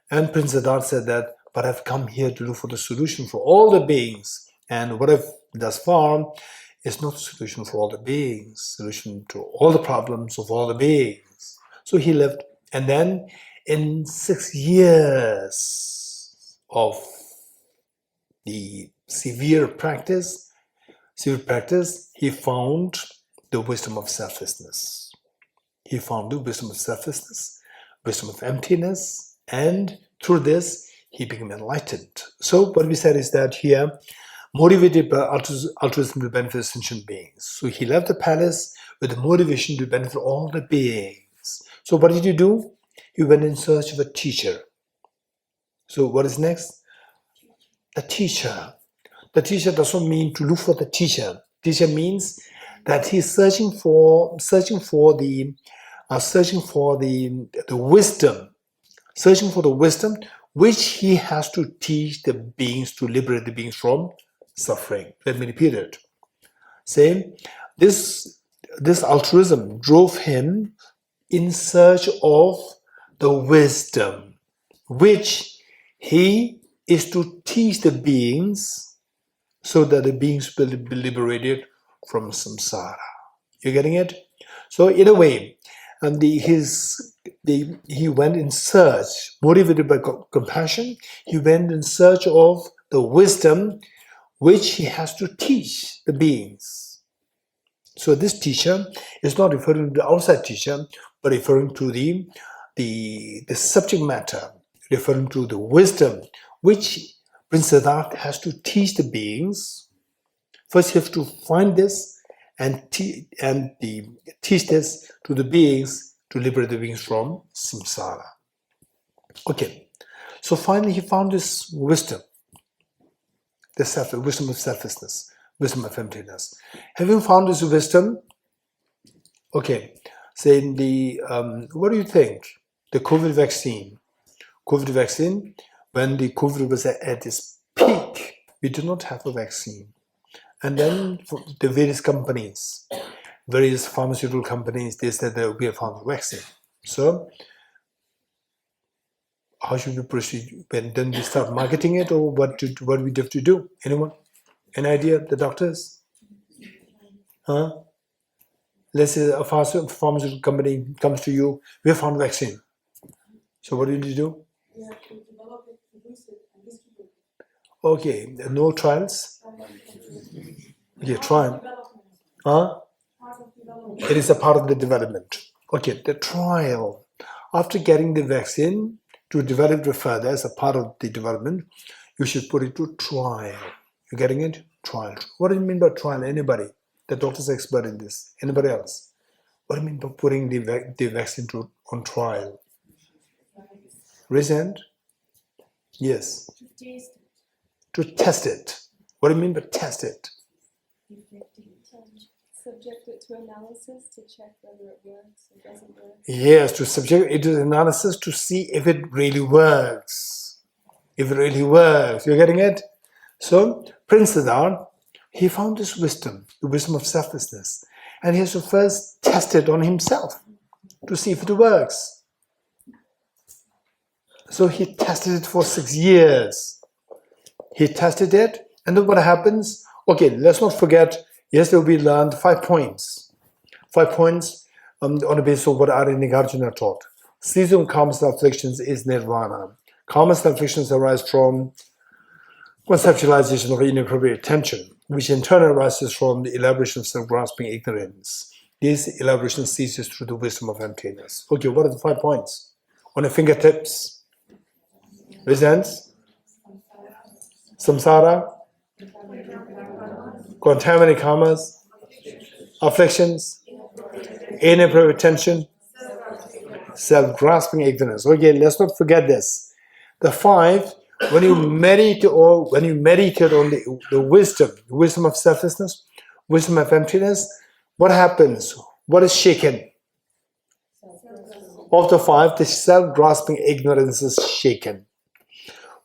And Prince Siddhartha said that, but I've come here to look for the solution for all the beings. And what I've thus found is not the solution for all the beings, solution to all the problems of all the beings. So he left. And then in 6 years of the severe practice, he found the wisdom of selflessness. He found the wisdom of selflessness, wisdom of emptiness, and through this, he became enlightened. So what we said is that here, motivated by altruism to benefit sentient beings. So he left the palace with the motivation to benefit all the beings. So what did he do? He went in search of a teacher. So what is next? The teacher. The teacher does not mean to look for the teacher. Teacher means that he's searching for the wisdom which he has to teach the beings to liberate the beings from suffering. Let me repeat it. Say, this altruism drove him in search of the wisdom which he is to teach the beings so that the beings will be liberated from samsara. You getting it? So in a way, and he went in search, motivated by compassion. He went in search of the wisdom which he has to teach the beings. So this teacher is not referring to the outside teacher, but referring to the subject matter, referring to the wisdom which Prince Siddhartha has to teach the beings. First, he has to find this and teach this to the beings to liberate the beings from samsara. Okay, so finally he found this wisdom, the wisdom of selflessness, wisdom of emptiness. Having found this wisdom, okay, saying what do you think? The COVID vaccine, when the COVID was at its peak, we did not have a vaccine. And then the various companies, various pharmaceutical companies, they said that we have found a vaccine. So how should we proceed? Then we start marketing it, or what we have to do? Anyone? Any idea? The doctors? Huh? Let's say a pharmaceutical company comes to you, we have found a vaccine. So what do you do? We have to develop it, produce it, and distribute it. Okay, no trials? Okay, trial. Huh? It is a part of the development. Okay, the trial. After getting the vaccine, to develop it further as a part of the development, you should put it to trial. You getting it? Trial. What do you mean by trial? Anybody? The doctor's expert in this. Anybody else? What do you mean by putting the vaccine on trial? Raise hand. Yes. To test it. What do you mean by test it? Subject it to analysis to check whether it works or doesn't work. Yes, to subject it to analysis to see if it really works. If it really works. You're getting it? So, Prince Siddhartha, he found this wisdom, the wisdom of selflessness. And he has to first test it on himself to see if it works. So he tested it for 6 years. He tested it, and then what happens? Okay, let's not forget, yesterday we learned 5 points. 5 points on the basis of what Arya Nagarjuna taught. Ceasing karmas and afflictions is nirvana. Karmas and afflictions arise from conceptualization of inappropriate attention, which in turn arises from the elaboration of self-grasping ignorance. This elaboration ceases through the wisdom of emptiness. Okay, what are the 5 points? On the fingertips. Raise hands. Samsara. Contaminated karmas. Afflictions. Inappropriate attention. Self-grasping ignorance. Okay, let's not forget this. The 5, when you meditate on the wisdom of selflessness, wisdom of emptiness, what happens? What is shaken? Of the 5, the self-grasping ignorance is shaken.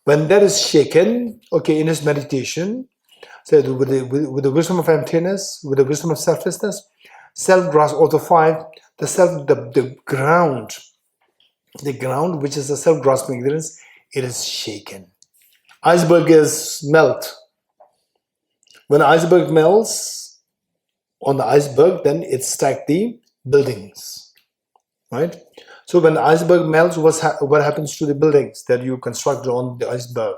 When that is shaken, okay, in his meditation, so with the wisdom of emptiness, with the wisdom of selflessness, self-grasp of the 5, the ground which is the self-grasping ignorance, it is shaken. Iceberg is melt. When the iceberg melts on the iceberg, then it stacks the buildings, right? So when the iceberg melts, what happens to the buildings that you constructed on the iceberg?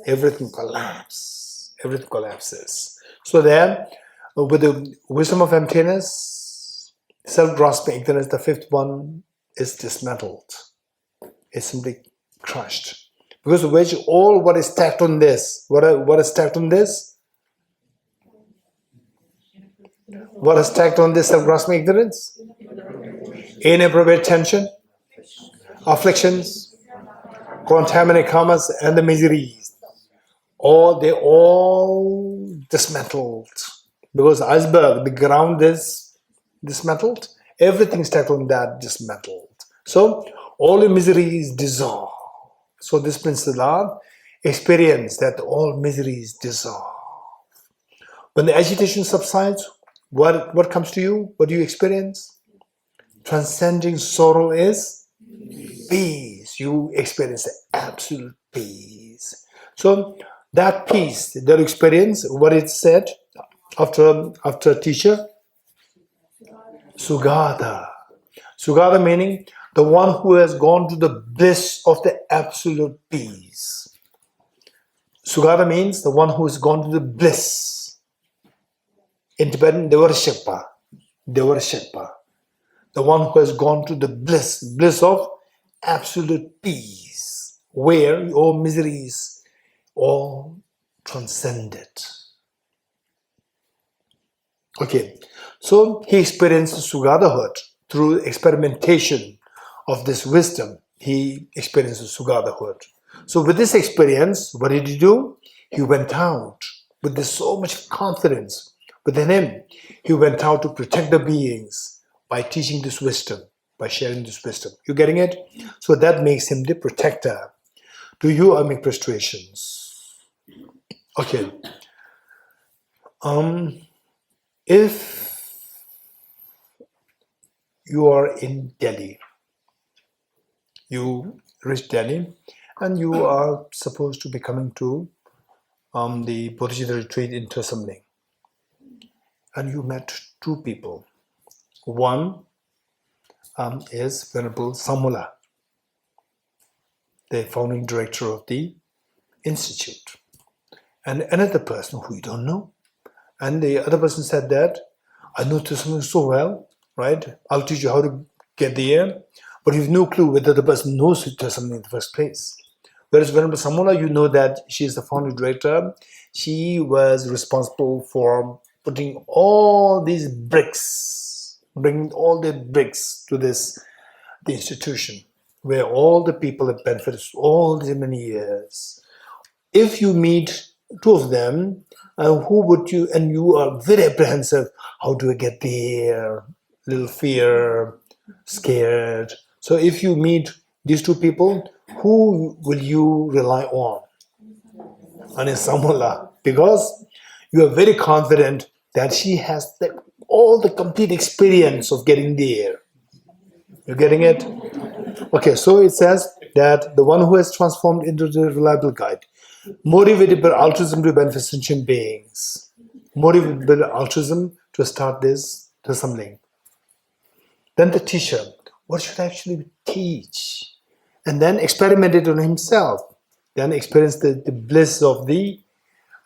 Everything collapses. Everything collapses. So there, with the wisdom of emptiness, self-grasping ignorance, the 5th one is dismantled. It's simply crushed. Because of which all what is stacked on this, what is stacked on this? What is stacked on this self-grasping ignorance? Inappropriate attention, afflictions, contaminated karmas, and the miseries. They all dismantled. Because the iceberg, the ground is dismantled. Everything stacked on that dismantled. So all the miseries dissolve. So this Prince Siddhartha experienced that all miseries dissolve. When the agitation subsides, what comes to you? What do you experience? Transcending sorrow is peace. You experience absolute peace. So that peace, that experience, what it said after teacher? Sugata. Sugata meaning the one who has gone to the bliss of the absolute peace. Sugata means the one who has gone to the bliss. In Tibetan, Devarshekpa. Devarshekpa. The one who has gone to the bliss of absolute peace, where all miseries all transcended. Okay, so he experienced Sugatahood through experimentation of this wisdom. He experienced Sugatahood. So with this experience, what did he do? He went out with this so much confidence within him. He went out to protect the beings by teaching this wisdom, by sharing this wisdom. You getting it? So that makes him the protector. To you, karmic frustrations. Okay. If you are in Delhi, you reach Delhi, and you are supposed to be coming to the Bodhicitta retreat in Thosamling, and you met two people. One is Venerable Samula, the founding director of the institute, and another person who you don't know. And the other person said that, I know Thosamling so well, right? I'll teach you how to get there, but you have no clue whether the person knows Thosamling in the first place. Whereas Venerable Samula, you know that she is the founding director. She was responsible for putting all these bricks, bringing all the bricks to the institution, where all the people have benefited all these many years. If you meet two of them, who would you, and you are very apprehensive, how do I get there? Little fear, scared. So if you meet these two people, who will you rely on? And it's Samula, because you are very confident that she has all the complete experience of getting there. You're getting it? Okay, so it says that the one who has transformed into the reliable guide, motivated by altruism to benefit sentient beings, motivated by altruism to start this Thosamling. Then the teacher, what should I actually teach? And then experimented on himself. Then experienced the bliss of the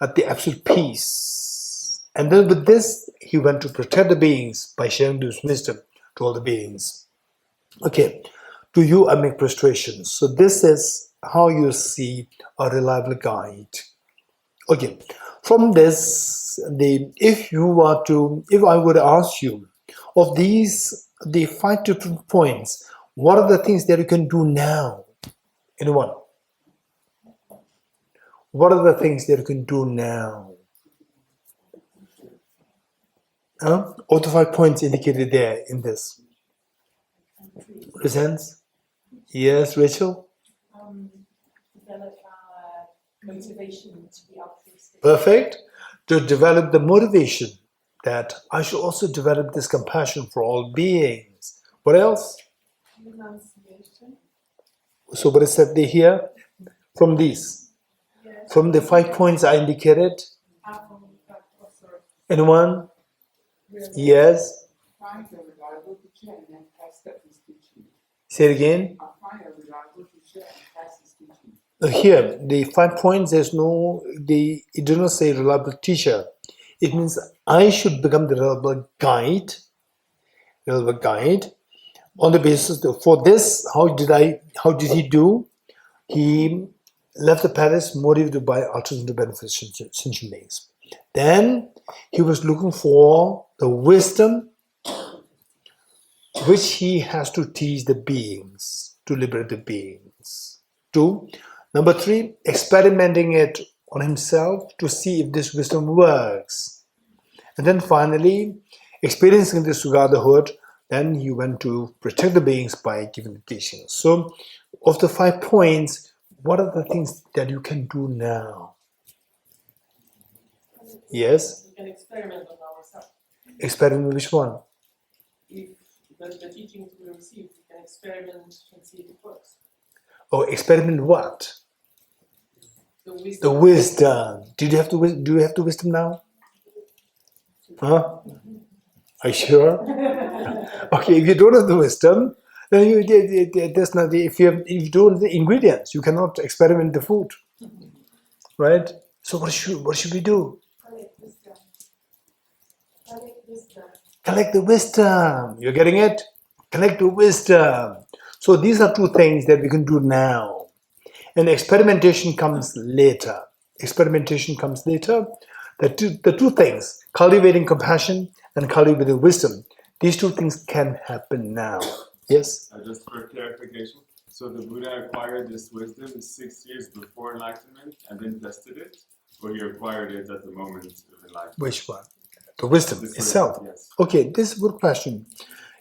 absolute peace. And then with this, he went to protect the beings by sharing this wisdom to all the beings. Okay, to you I make prostrations. So this is how you see a reliable guide. Okay, from this, if I would ask you of these, the 5 different points, what are the things that you can do now? Anyone? What are the things that you can do now? All the 5 points indicated there in this. Presents? Yes, Rachel? Develop our motivation to be altruistic. Perfect. To develop the motivation that I should also develop this compassion for all beings. What else? Renunciation. So what is said here? From these. Yes. From the 5 points I indicated. Anyone? Yes. Find a reliable teacher and then pass that his teaching. Say it again. Find a reliable teacher and pass his teaching. Here, the 5 points, it does not say reliable teacher. It means I should become the reliable guide. On the basis for this, how did he do? He left the palace motivated by altruism to benefit sentient beings. Then he was looking for the wisdom which he has to teach the beings, to liberate the beings. 2. Number 3, experimenting it on himself to see if this wisdom works. And then finally, experiencing the Sugatahood, then he went to protect the beings by giving the teachings. So, of the 5 points, what are the things that you can do now? Yes? We can experiment on ourselves. Experiment which one? If the teachings we receive, we can experiment and see if it works. Oh, experiment what? The wisdom. The wisdom. Do you have the wisdom now? Huh? Are you sure? Okay, if you don't have the wisdom, then there's not if you don't have the ingredients, you cannot experiment the food, right? So what should we do? Collect wisdom. Collect wisdom. Collect the wisdom. You're getting it? Collect the wisdom. So these are two things that we can do now. And experimentation comes later. Experimentation comes later. The two things, cultivating compassion and cultivating wisdom, these two things can happen now. Yes? Just for clarification, so the Buddha acquired this wisdom 6 years before enlightenment and then tested it, or he acquired it at the moment of enlightenment? Which one? The wisdom This itself. wisdom, yes. Okay, this is a good question.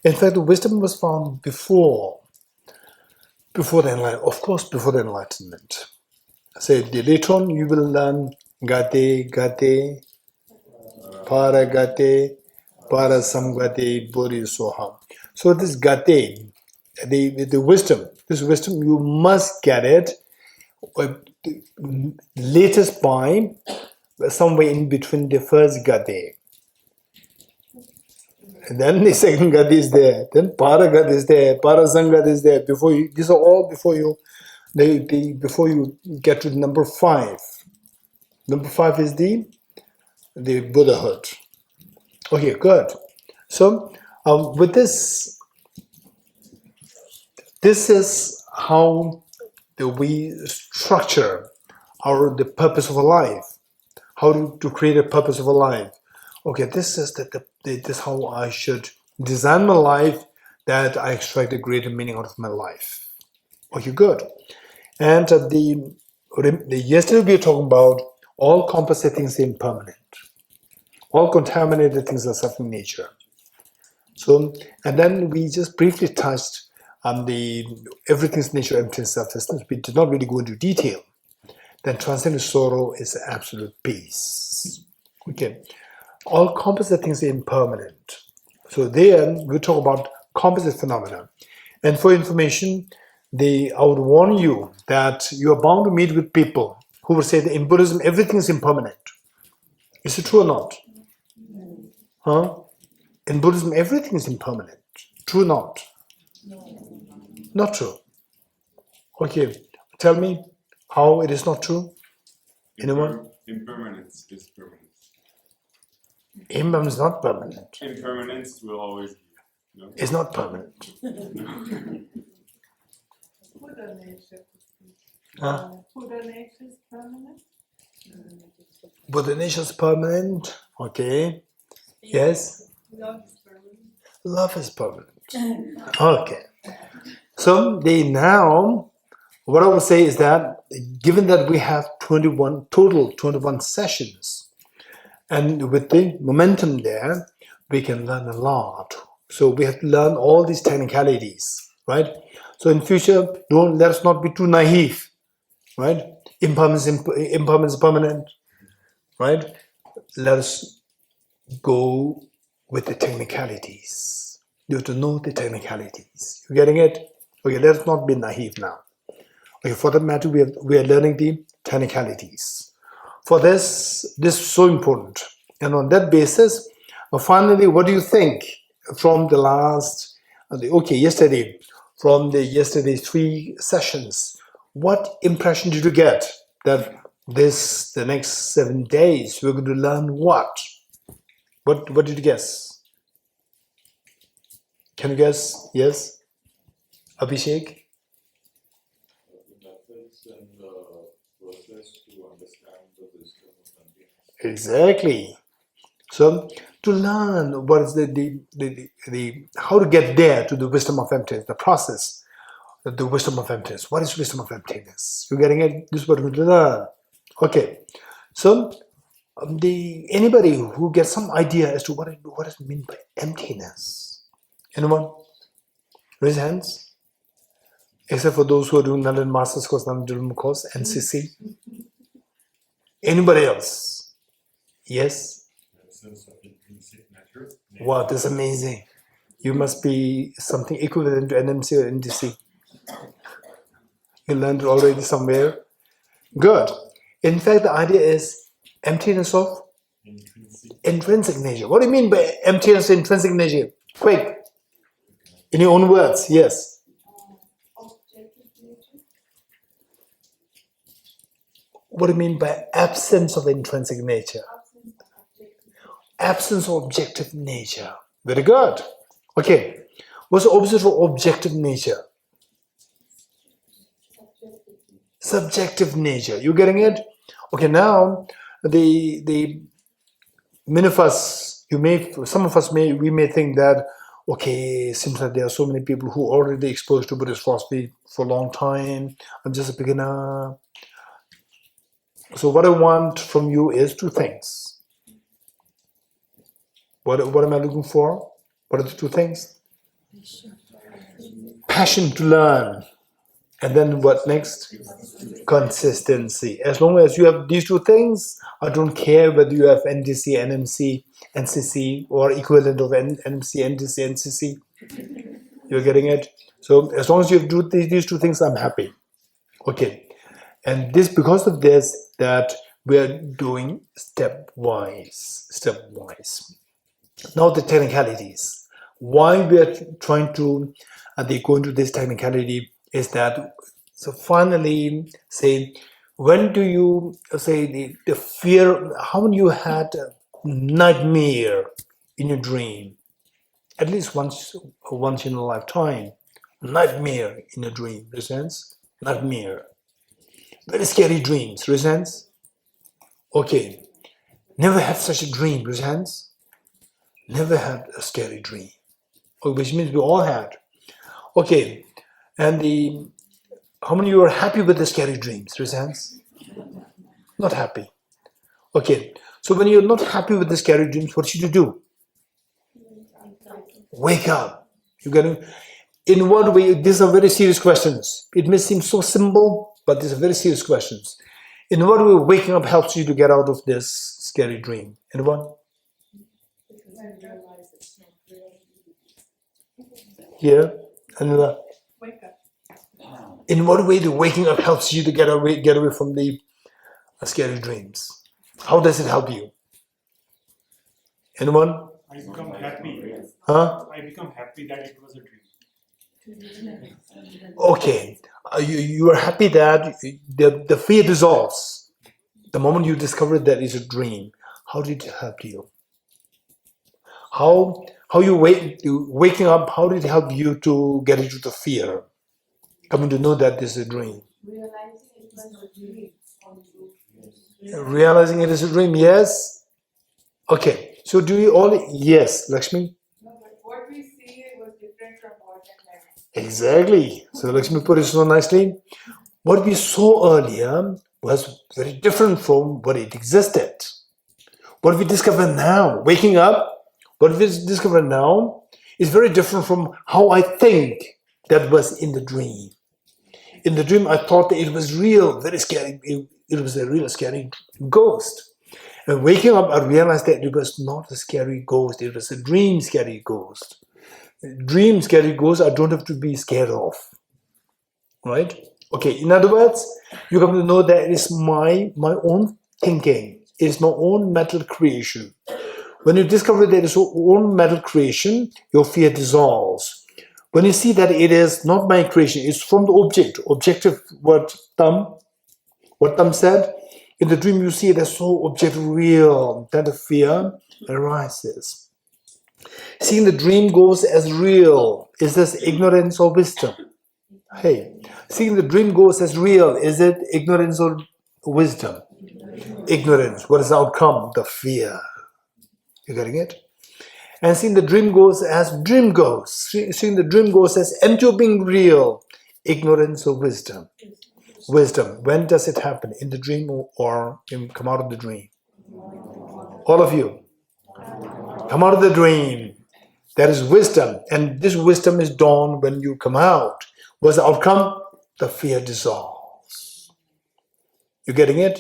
In fact, the wisdom was found before the enlightenment. Of course, before the enlightenment. So later on, you will learn gate, paragate, parasamgate, bodhisoha. So this gate, the wisdom, this wisdom, you must get it latest by somewhere in between the first gate. And then the second gate is there, then paragat is there, parasangat is there. Before you, these are all before you get to number 5. Number 5 is the Buddhahood. Okay, good. So with this is how we structure the purpose of a life. How to create a purpose of a life. Okay, this is this is how I should design my life, that I extract a greater meaning out of my life. Okay, good. And yesterday we were talking about all composite things are impermanent. All contaminated things are suffering nature. So, and then we just briefly touched on the everything's nature, emptiness, selfishness. We did not really go into detail. Then transcendent sorrow is absolute peace. Okay. All composite things are impermanent. So then we talk about composite phenomena. And for information, I would warn you that you are bound to meet with people who will say that in Buddhism everything is impermanent. Is it true or not? Huh? In Buddhism everything is impermanent. True or not? Not true. Okay, tell me how it is not true. Anyone? Impermanence is permanence. Impermanence is not permanent. Impermanence will always be. No? It's not permanent. Buddha nature. Huh? Buddha nature is permanent. Buddha nature is permanent. Okay. Yes. Love is permanent. Love is permanent. Okay. So now, what I would say is that given that we have 21 sessions, and with the momentum there, we can learn a lot. So we have to learn all these technicalities, right? So in future, let us not be too naive, right? Impermanence is permanent, right? Let us go with the technicalities. You have to know the technicalities. You getting it? Okay, let us not be naive now. Okay, for that matter, we are learning the technicalities. For this is so important. And on that basis, finally, what do you think from the last, yesterday, from the yesterday's 3 sessions? What impression did you get that the next 7 days, we're going to learn what? What did you guess? Can you guess? Yes? Abhishek? Exactly. So to learn what is the how to get there to the wisdom of emptiness, the process, the wisdom of emptiness. What is wisdom of emptiness? You're getting it? This is what we're going to learn. Okay. So anybody who gets some idea as to what does it mean by emptiness? Anyone? Raise hands. Except for those who are doing London Masters course, London course, NCC. Anybody else? Yes? Wow, that's amazing. You must be something equivalent to NMC or NDC. You learned it already somewhere. Good. In fact, the idea is emptiness of Intrinsic nature. What do you mean by emptiness, intrinsic nature? Quick. In your own words, yes. Objective nature. What do you mean by absence of intrinsic nature? Absence of objective nature. Very good. Okay. What's the opposite of objective nature? Subjective nature. You getting it? Okay, now the many of us, some of us we may think that, okay, seems like there are so many people who are already exposed to Buddhist philosophy for a long time. I'm just a beginner. So what I want from you is two things. What am I looking for? What are the two things? Passion to learn. And then what next? Consistency. As long as you have these two things, I don't care whether you have NDC, NMC, NCC, or equivalent of NMC, NDC, NCC. You're getting it? So as long as you do these two things, I'm happy. Okay. And this, because of this, that we are doing stepwise. Now the technicalities. Why we are trying to go into this technicality is that, so finally, say, when do you say the fear, how many you had a nightmare in your dream? At least once in a lifetime. Nightmare in a dream, presents? Nightmare. Very scary dreams, presents? Okay. Never had such a dream, presents? Never had a scary dream. Which means we all had. Okay. And how many of you are happy with the scary dreams? Raise hands. Not happy. Okay. So when you're not happy with the scary dreams, what should you do? Wake up. You get it? In what way? These are very serious questions. It may seem so simple, but these are very serious questions. In what way waking up helps you to get out of this scary dream? Anyone? Here? Another? Wake up. In what way the waking up helps you to get away from the scary dreams? How does it help you? Anyone? I become happy. Huh? I become happy that it was a dream. Okay. You are happy that the fear dissolves. The moment you discover that it's a dream, how did it help you? How you waking up, how did it help you to get into the fear? Coming to know that this is a dream. Realizing it was a dream. Realizing it is a dream, yes? Okay. So do you all, yes, Lakshmi? No, but what we see was different from what I meant. Exactly. So Lakshmi put it so nicely. What we saw earlier was very different from what it existed. What we discover now, waking up, what we discover now is very different from how I think that was in the dream. In the dream, I thought that it was real, very scary. It was a real scary ghost. And waking up, I realized that it was not a scary ghost. It was a dream scary ghost. Dream scary ghost, I don't have to be scared of. Right? Okay, in other words, you come to know that it's my own thinking. It's my own mental creation. When you discover that it's your own mental creation, your fear dissolves. When you see that it is not my creation, it's from the object. Objective, what Tam said, in the dream you see it as so objective real, then the fear arises. Seeing the dream goes as real, is this ignorance or wisdom? Hey, seeing the dream goes as real, is it ignorance or wisdom? Ignorance. What is the outcome? The fear. You getting it? And seeing the dream goes as dream goes. Seeing the dream goes as empty of being real. Ignorance or wisdom? Wisdom. When does it happen? In the dream or come out of the dream? All of you. Come out of the dream. That is wisdom. And this wisdom is dawned when you come out. What's the outcome? The fear dissolves. You getting it?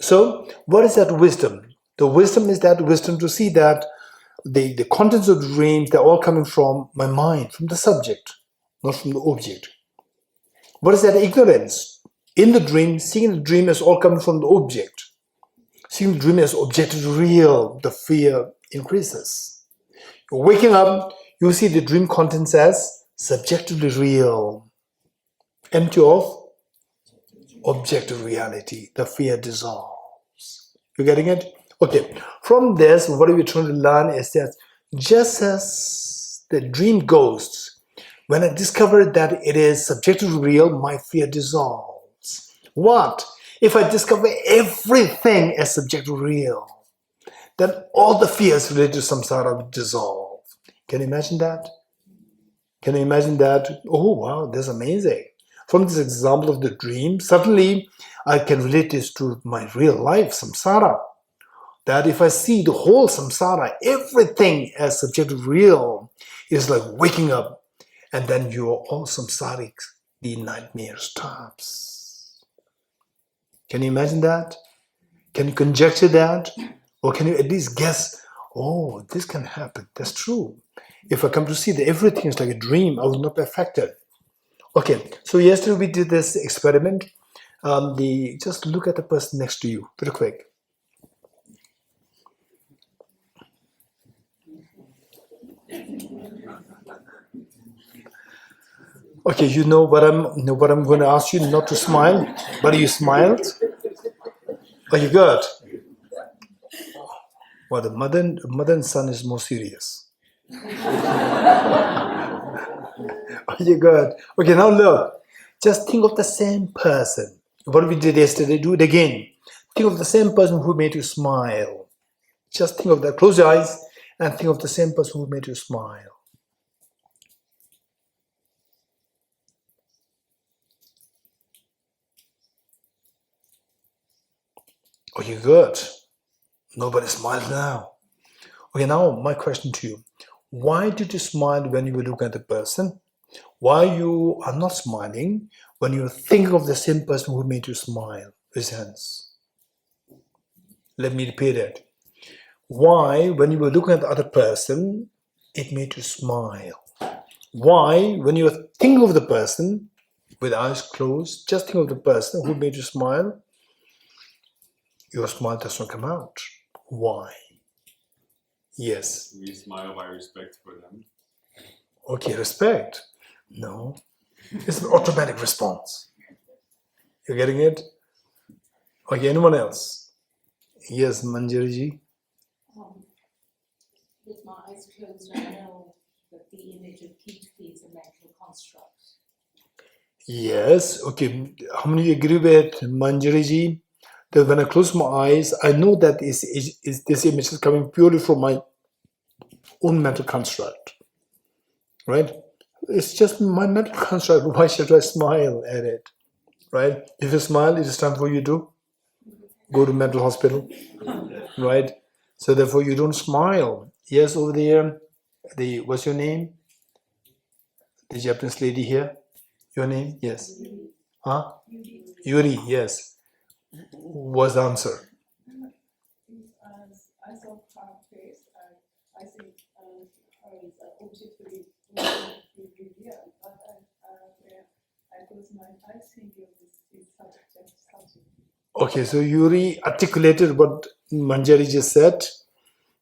So, what is that wisdom? The wisdom is that wisdom to see that the contents of the dreams, they're all coming from my mind, from the subject, not from the object. What is that ignorance? In the dream, seeing the dream is all coming from the object. seeing the dream as objectively real, the fear increases. Waking up, you see the dream contents as subjectively real, empty of objective reality. The fear dissolves. You getting it? Okay. From this, what we're trying to learn is that just as the dream ghosts, when I discover that it is subjectively real, my fear dissolves. What? If I discover everything as subjectively real, then all the fears related to samsara dissolve. Can you imagine that? Can you imagine that? Oh, wow, that's amazing. From this example of the dream, suddenly I can relate this to my real life, samsara. That if I see the whole samsara, everything as subjective real, is like waking up, and then you're all samsaric, the nightmare stops. Can you imagine that? Can you conjecture that? Or can you at least guess, oh, this can happen. That's true. If I come to see that everything is like a dream, I will not be affected. Okay, so yesterday we did this experiment. Just look at the person next to you, very quick. Okay, you know what I'm going to ask you not to smile, but you smiled. Are you good? Well, the mother and son is more serious. Are you good? Okay, now look. Just think of the same person. What we did yesterday, do it again. Think of the same person who made you smile. Just think of that. Close your eyes and think of the same person who made you smile. Are you good? Nobody smiles now. Okay, now my question to you. Why did you smile when you were looking at the person? Why you are not smiling when you think of the same person who made you smile? Raise hands. Let me repeat it. Why, when you were looking at the other person, it made you smile? Why, when you were thinking of the person, with eyes closed, just think of the person who made you smile, your smile does not come out? Why? Yes. We smile by respect for them. Okay, respect. No. It's an automatic response. You're getting it? Okay, anyone else? Yes, Manjariji. With my eyes closed, I know that the image of Kirti is a mental construct. Yes, okay. How many agree with Manjariji? That when I close my eyes, I know that this image is coming purely from my own mental construct. Right? It's just my mental construct. Why should I smile at it? Right? If you smile, it is time for you to go to mental hospital. Right? So therefore you don't smile. Yes, over there, what's your name? The Japanese lady here. Your name? Yes. Huh? Yuri, yes. What's the answer? I saw her face, and I think her is objectively real, but I close my eyes thinking this is subject. Okay, so Yuri articulated what Manjari just said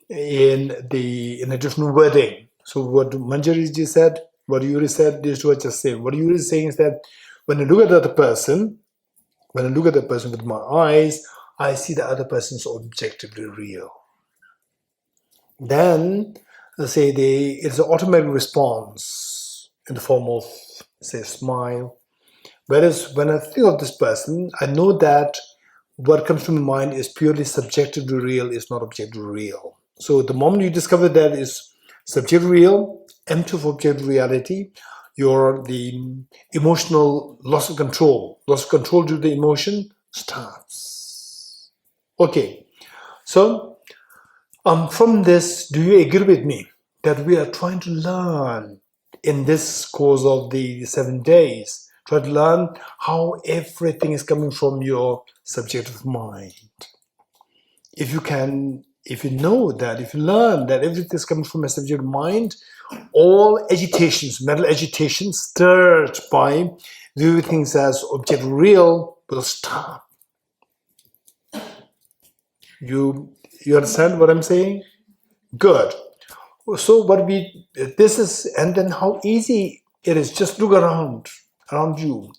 in a different wording. So what Manjari just said, what Yuri said, these two are just same. What Yuri is saying is that when I look at the other person, with my eyes, I see the other person is objectively real. Then, say it's an automatic response in the form of, say, smile. Whereas when I think of this person, I know that what comes to my mind is purely subjectively real, is not objectively real. So the moment you discover that is subjectively real, empty of objective reality, the emotional loss of control due to the emotion starts. Okay, so from this, do you agree with me that we are trying to learn in this course of the 7 days, try to learn how everything is coming from your subjective mind? If you know that, if you learn that everything is coming from a subjective mind, all agitations, mental agitations stirred by viewing things as objective real will stop. You understand what I'm saying? Good. So this is, and then how easy it is. Just look around you.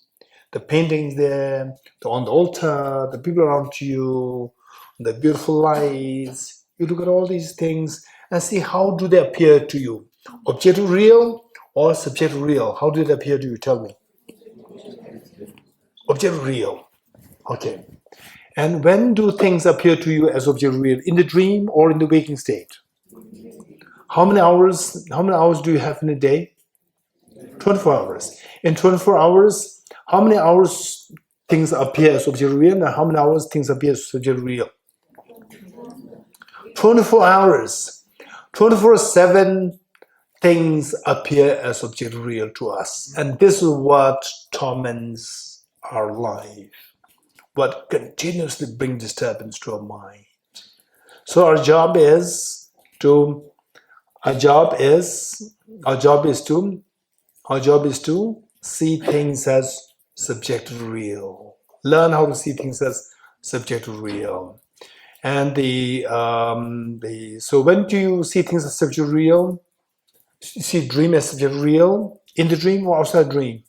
The paintings there, on the altar, the people around you, the beautiful lights. You look at all these things and see how do they appear to you. Objective real or subjective real? How do they appear to you? Tell me. Objective real. Okay. And when do things appear to you as objective real? In the dream or in the waking state? How many hours do you have in a day? 24 hours. In 24 hours, how many hours things appear as objective real and how many hours things appear as objective real? 24 hours. 24/7 things appear as objective real to us. And this is what torments our life. What continuously brings disturbance to our mind. So our job is to see things as subjective real. Learn how to see things as subjective real. And so when do you see things as subjective real? You see dream as subjective real in the dream or outside dream?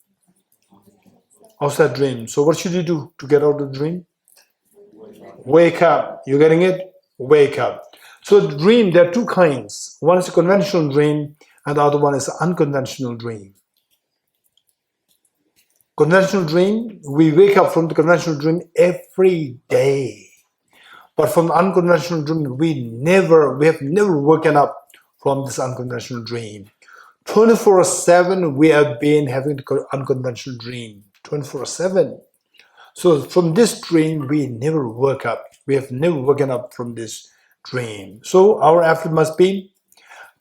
Outside dream. So what should you do to get out of the dream? Wake up. You getting it? Wake up. So the dream, there are two kinds. One is a conventional dream and the other one is an unconventional dream. Conventional dream, we wake up from the conventional dream every day. But from the unconventional dream, we have never woken up from this unconventional dream. 24/7, we have been having the unconventional dream. 24/7. So from this dream, we never woke up. We have never woken up from this dream. So our effort must be,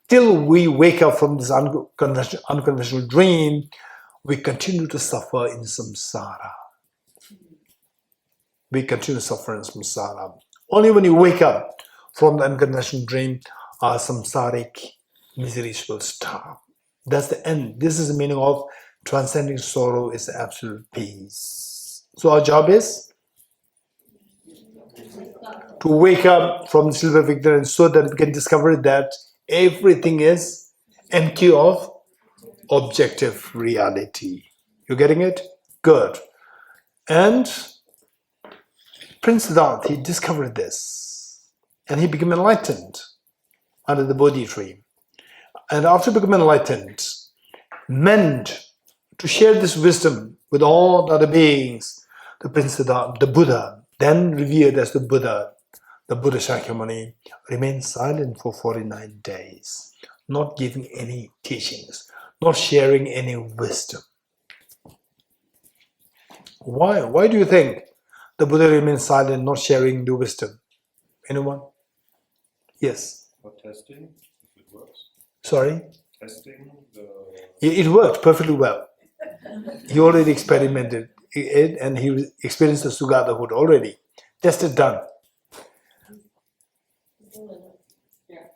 till we wake up from this unconventional dream, we continue to suffer in samsara. We continue to suffer in samsara. Only when you wake up from the unconventional dream, our samsaric miseries will stop. That's the end. This is the meaning of transcending sorrow is absolute peace. So our job is to wake up from the silver of ignorance so that we can discover that everything is empty of objective reality. You getting it? Good. And Prince Siddhartha, he discovered this and he became enlightened under the Bodhi tree. And after becoming enlightened, meant to share this wisdom with all other beings, the Prince Siddhartha, the Buddha, then revered as the Buddha Shakyamuni, remained silent for 49 days, not giving any teachings, not sharing any wisdom. Why? Why do you think the Buddha remained silent, not sharing the wisdom? Anyone? Yes. For testing, if it works. Sorry? Testing the... It worked perfectly well. He already experimented it and he experienced the Sugatahood already. Tested, done. Yeah.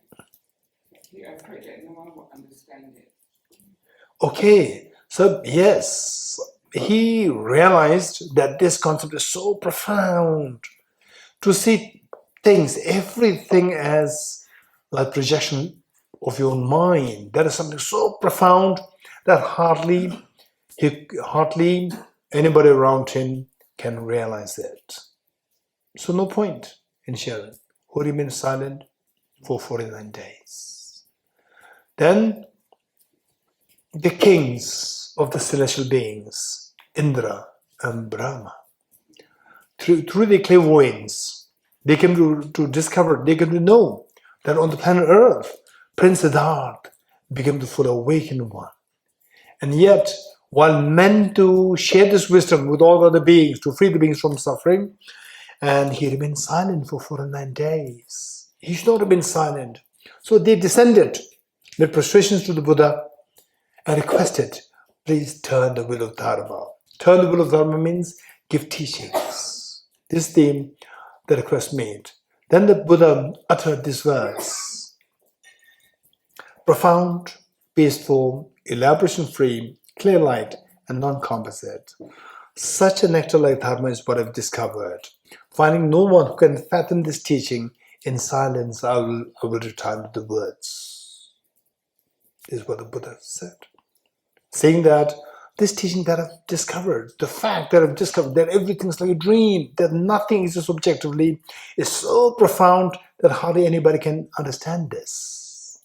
Yeah, I pray that no one will understand it. Okay, so yes, he realized that this concept is so profound. To see things, everything as like projection of your mind. That is something so profound that hardly anybody around him can realize it. So no point in sharing. Who remained silent for 49 days. Then the kings of the celestial beings, Indra and Brahma, through the clairvoyance, they came to discover, they came to know that on the planet Earth, Prince Siddhartha became the full awakened one. And yet, while meant to share this wisdom with all other beings, to free the beings from suffering, and he remained silent for 49 days. He should not have been silent. So they descended with prostrations to the Buddha and requested, please turn the wheel of Dharma. Turn the wheel of Dharma means give teachings. This theme the request made. Then the Buddha uttered this verse. Profound, peaceful, elaboration-free, clear light, and non-composite. Such a nectar like Dharma is what I've discovered. Finding no one who can fathom this teaching, in silence I will return to the words. This is what the Buddha said. Saying that this teaching that I've discovered, the fact that I've discovered that everything's like a dream, that nothing exists objectively, is so profound that hardly anybody can understand this.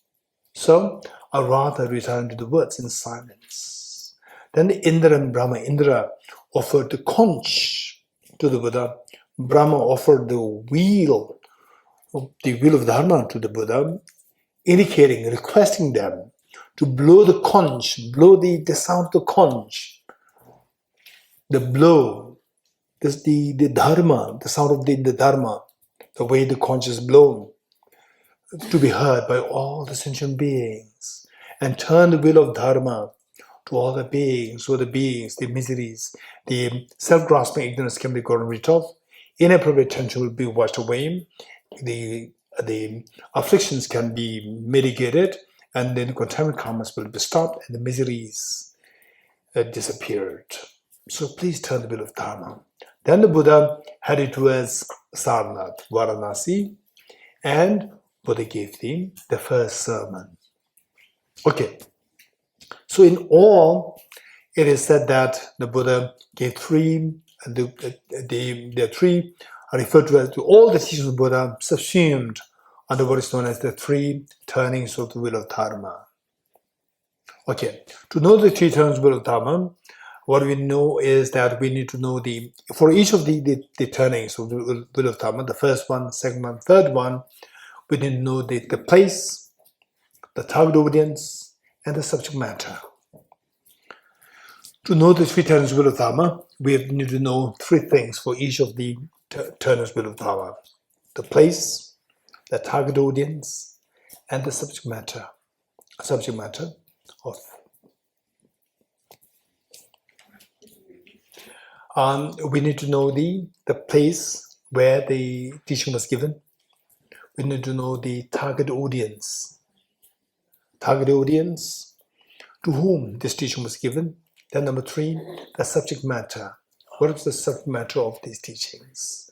So I rather return to the words in silence. Then the Indra and Brahma, Indra offered the conch to the Buddha. Brahma offered the wheel of Dharma to the Buddha, indicating, requesting them to blow the conch, blow the sound of the conch, the blow, the Dharma, the sound of the Dharma, the way the conch is blown, to be heard by all the sentient beings, and turn the wheel of Dharma to all the beings, the miseries, the self-grasping ignorance can be gotten rid of, inappropriate tension will be washed away, the afflictions can be mitigated, and then contaminant karmas will be stopped, and the miseries disappeared. So please turn the wheel of Dharma. Then the Buddha headed towards Sarnath, Varanasi, and Buddha gave him the first sermon. Okay, so in all, it is said that the Buddha gave three, the three are referred to as all the teachings of the Buddha subsumed under what is known as the three turnings of the wheel of Dharma. Okay, to know the three turnings of the wheel of Dharma, what we know is that we need to know for each of the turnings of the wheel of Dharma, the first one, second one, third one, we need to know the place, the target audience, and the subject matter. To know the three turnings of the wheel of Dharma, we need to know three things for each of the turnings of the wheel of Dharma: the place, the target audience, and the subject matter. Of. We need to know the place where the teaching was given. We need to know the target audience. Target audience, to whom this teaching was given. Then number three, the subject matter. What is the subject matter of these teachings?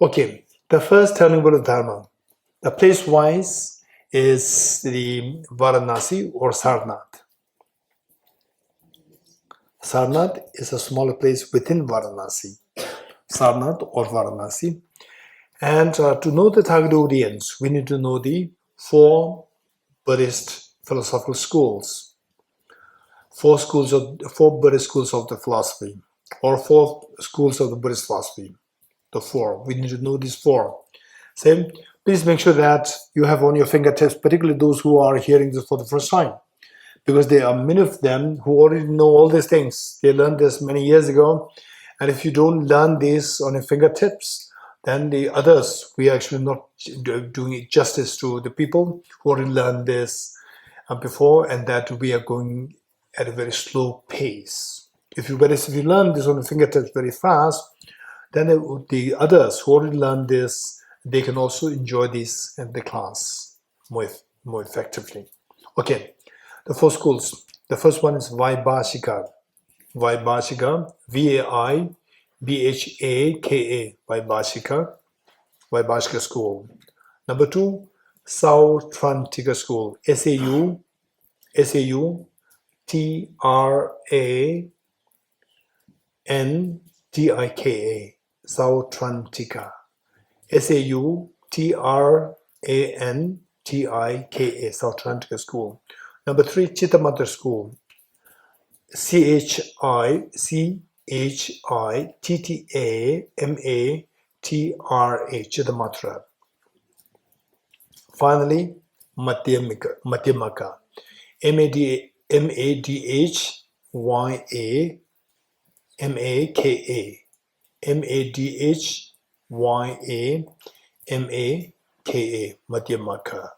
Okay, the first turning wheel of Dharma. The place-wise is the Varanasi or Sarnath. Sarnath is a smaller place within Varanasi. Sarnath or Varanasi. And to know the target audience, we need to know the four Buddhist philosophical schools. Four Buddhist schools of the philosophy, or four schools of the Buddhist philosophy. The four. We need to know these four. Same. Please make sure that you have on your fingertips, particularly those who are hearing this for the first time, because there are many of them who already know all these things. They learned this many years ago, and if you don't learn this on your fingertips, then the others, we are actually not doing justice to the people who already learned this before, and that we are going at a very slow pace. If you learn this on the fingertips very fast, then the others who already learned this, they can also enjoy this in the class more effectively. Okay, the four schools. The first one is Vaibhashika. Vaibhashika, V-A-I-B-H-A-K-A, Vaibhashika school. Number two, Sautrantika school, S-A-U-T-R-A-N-T-I-K-A, Sautrantika. S-A-U-T-R-A-N-T-I-K-A, Sautrantika school. Number three, Chittamatra school, C-H-I-C-H-I-T-T-A-M-A-T-R-A, Chittamatra. Finally, Madhyamaka, M-A-D-H-Y-A-M-A-K-A, M-A-D-H-Y-A-M-A-K-A, Madhyamaka.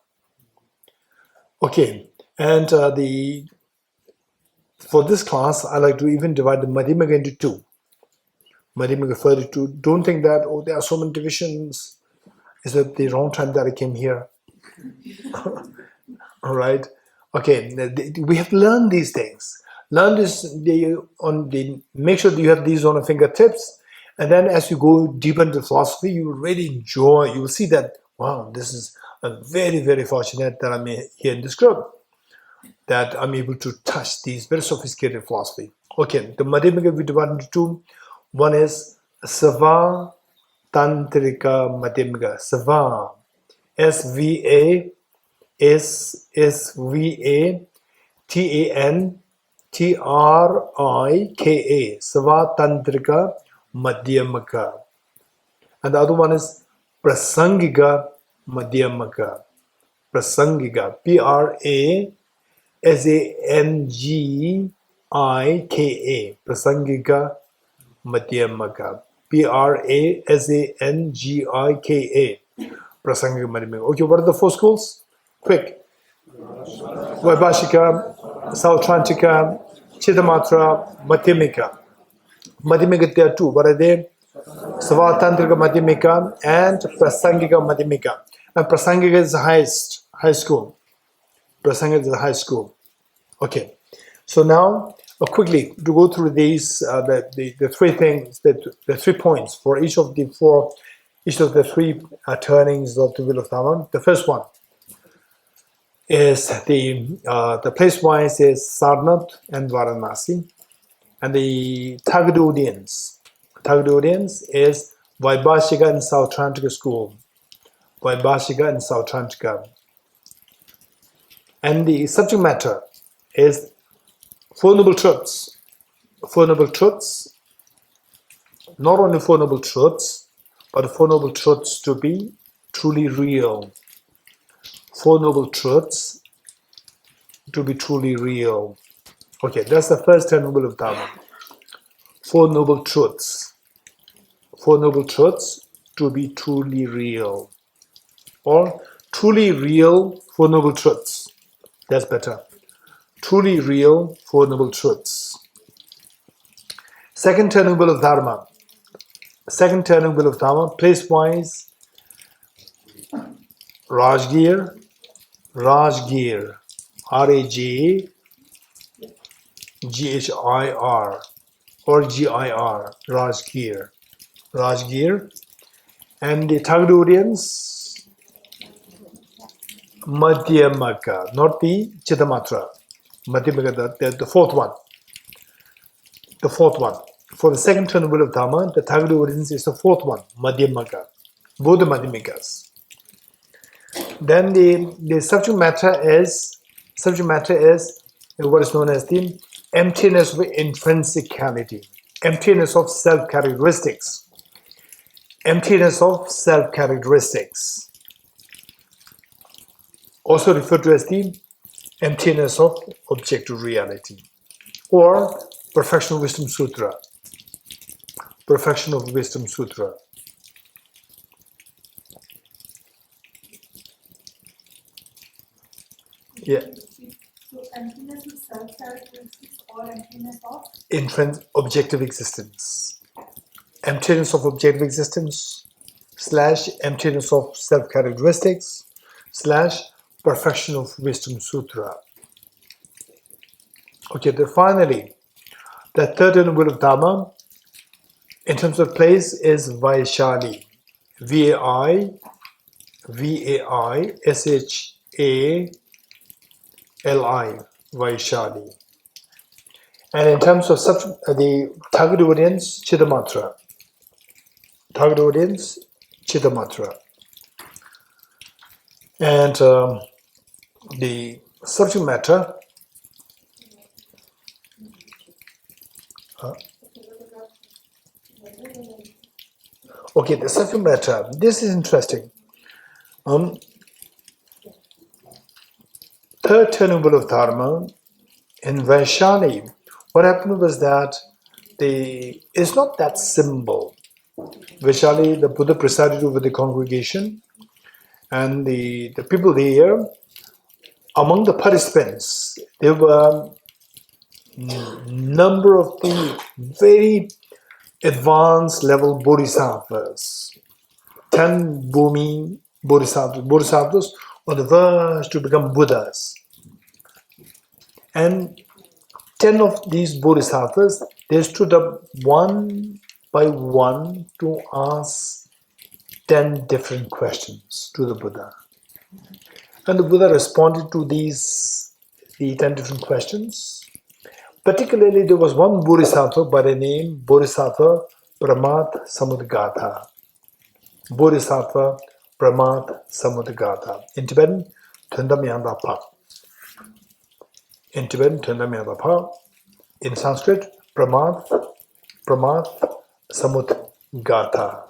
Okay, and for this class, I like to even divide the Madhyamaka into two. Madhyamaka further to, don't think that, oh, there are so many divisions. Is it the wrong time that I came here? All right. Okay, we have to learn these things. Learn this make sure that you have these on your fingertips, And then as you go deeper into philosophy, you will really enjoy, you will see that, wow, this is very, very fortunate that I'm here in this group, that I'm able to touch these very sophisticated philosophy. Okay, the Madhyamaka we divide into two. One is Sava Tantrika Madhyamaka. Sava, S-V-A, S-V-A-T-A-N-T-R-I-K-A, Sava Tantrika Madhyamaka. And the other one is Prasangika Madhyamaka. Prasangika, Prasangika, Prasangika Madhyamaka. Prasangika, Prasangika Madhyamaka. Okay, what are the four schools? Quick. Vaibhashika, Sautrantika, Chittamatra, Madhyamika. Madhyamika, there are two. What are they? Savatantrika Madhyamika and Prasangika Madhyamika. And Prasangika is the highest, high school. Prasangika is the high school. Okay. So now, quickly to go through these, the three things, the 3 points for each of the three turnings of the wheel of Dharma. The first one is the place-wise is Sarnath and Varanasi, and the target audience. Target audience is Vaibhashika and Sautrantika school. Vaibhashika and Sautrantika. And the subject matter is Four Noble Truths. Four Noble Truths, not only Four Noble Truths, but Four Noble Truths to be truly real. Four Noble Truths to be truly real. Okay, that's the first noble of Dharma. Four Noble Truths. Four Noble Truths to be truly real. Or truly real Four Noble Truths. That's better. Truly real Four Noble Truths. Second noble of Dharma. Second noble of Dharma, place-wise, Rajgir, R-A-J-G-H-I-R, or G-I-R, Rajgir. And the target audience, Madhyamaka, not the Chittamatra. Madhyamaka, the fourth one. The fourth one. For the second noble of Dharma, the target audience is the fourth one, Madhyamaka. Both the Madhyamakas. Then the subject matter is what is known as the emptiness of intrinsicality, emptiness of self-characteristics, emptiness of self-characteristics, also referred to as the emptiness of objective reality, or Perfection of Wisdom Sutra. Perfection of Wisdom Sutra. Yeah. So emptiness of self-characteristics or emptiness of? Objective existence. Emptiness of objective existence / emptiness of self-characteristics / perfection of wisdom sutra. Okay, then finally, the third noble of Dharma, in terms of place, is Vaishali. V-A-I-S-H-A-L-I, Vaishali. And in terms of the target audience, Chittamatra. Target audience, Chittamatra. And the subject matter, okay, the subject matter, this is interesting. Third noble of Dharma, in Vaishali, what happened was that it's not that simple. Vaishali, the Buddha presided over the congregation, and the people there, among the participants, there were number of the very advanced level bodhisattvas, 10 Bhumi bodhisattvas on the verge to become Buddhas. And 10 of these bodhisattvas, they stood up one by one to ask 10 different questions to the Buddha. And the Buddha responded to the 10 different questions. Particularly, there was one Bodhisattva by the name Bodhisattva Brahmat Samudgata. Bodhisattva Brahmat Samudgata. In Tibetan, Tundam Yandapa. In Tibetan, Tundam Yandapa. In Sanskrit, Brahmat Samudgata.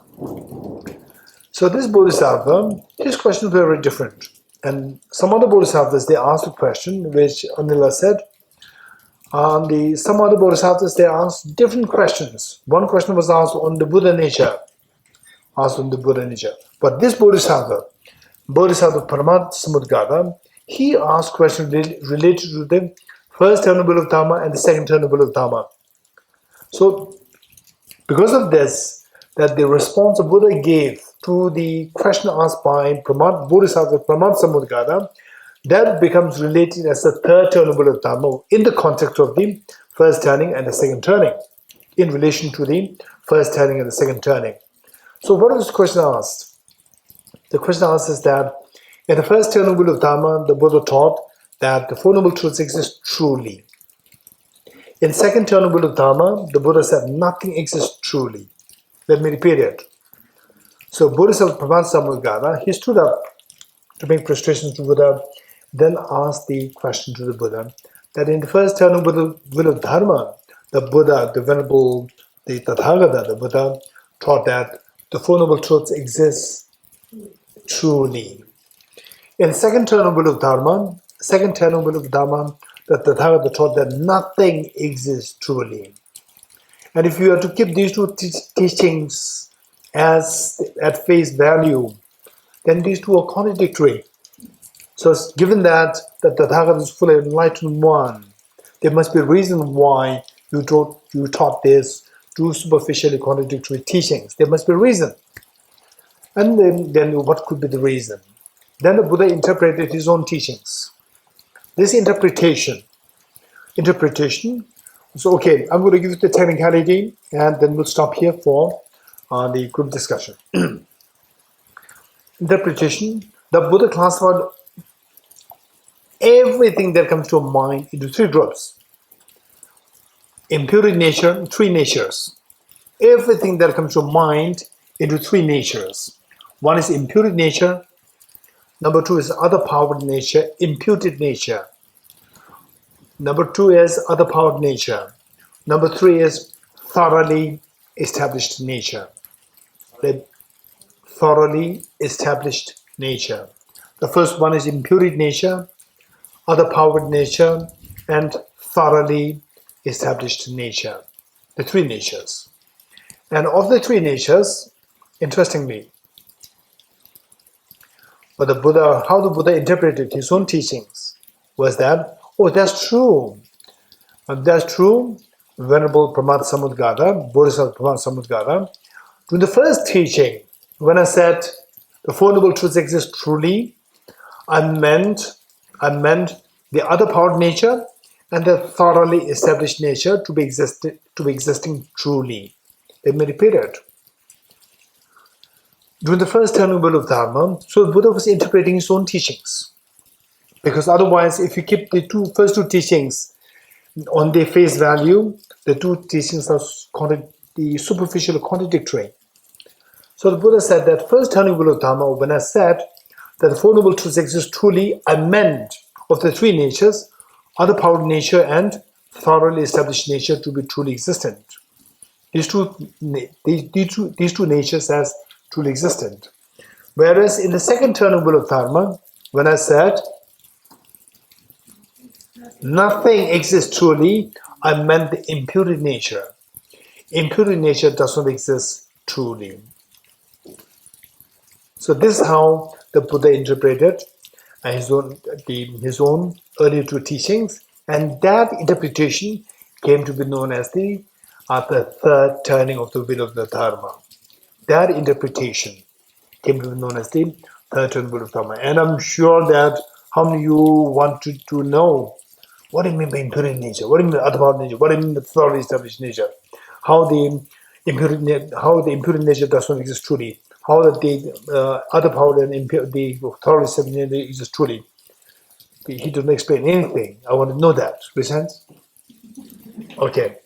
So this Bodhisattva, his questions were very different. And some other Bodhisattvas, they asked a question, which Anila said, some other Bodhisattvas, they asked different questions. One question was asked on the Buddha nature. But this Bodhisattva Brahmat Samudgata, he asked questions related to the first Tenet of Dharma and the second Tenet of Dharma. So, because of this, that the response the Buddha gave to the question asked by Bodhisattva Brahmat Samudgata, that becomes related as the third Tenet of Dharma in the context of the first turning and the second turning, in relation to the first turning and the second turning. So what is the question asked? The question asked is that in the first Tenet of Dharma, the Buddha taught that the Four Noble Truths exist truly. In second Tenet of Dharma, the Buddha said nothing exists truly. Let me repeat it. So Bodhisattva Brahmat Samudgata, he stood up to make prostration to Buddha, then asked the question to the Buddha that in the first Tenet of Dharma, the Buddha, the Venerable, the Tathagata, the Buddha taught that the Four Noble Truths exist truly. In second Tenet of Dharma, the Tathagata taught that nothing exists truly. And if you are to keep these two teachings as at face value, then these two are contradictory. So given that the Tathagata is fully enlightened one, there must be a reason why you taught these two superficially contradictory teachings. There must be a reason. And then what could be the reason? Then the Buddha interpreted his own teachings. This interpretation, so okay, I'm going to give you the technicality and then we'll stop here for the group discussion. Interpretation, the Buddha classified everything that comes to a mind into three groups. Impure nature, three natures. Everything that comes to a mind into three natures. One is impure nature. Number two is other powered nature, imputed nature. Number two is other powered nature. Number three is thoroughly established nature. The thoroughly established nature. The first one is imputed nature, other powered nature, and thoroughly established nature. The three natures. And of the three natures, interestingly, how the Buddha interpreted his own teachings was that, oh, that's true. That's true. Venerable Brahmat Samudgata, Bodhisattva Brahmat Samudgata, in the first teaching, when I said the Four Noble Truths exist truly, I meant the other powered nature and the thoroughly established nature to be existing truly. Let me repeat it. During the first Tenet of Dharma, so the Buddha was interpreting his own teachings. Because otherwise, if you keep the first two teachings on their face value, the two teachings are superficially contradictory. So the Buddha said that first Tenet of Dharma, when I said that the Four Noble Truths exist truly, I meant of the three natures, other powered nature and thoroughly established nature to be truly existent. These two natures as truly existent. Whereas in the second Tenet of Dharma, when I said nothing exists truly, I meant the imputed nature. Imputed nature does not exist truly. So this is how the Buddha interpreted his own earlier two teachings, and that interpretation came to be known as the third turning of the wheel of the Dharma. That interpretation came to be known as the third turning of the wheel of Dharma. And I'm sure that how many of you want to know what do you mean by impure nature? What do you mean by other powered nature? What do you mean by thoroughly established nature? How the how the impure nature does not exist truly, how the other power and the thoroughly nature exists truly. He doesn't explain anything. I want to know that. Make sense? Okay.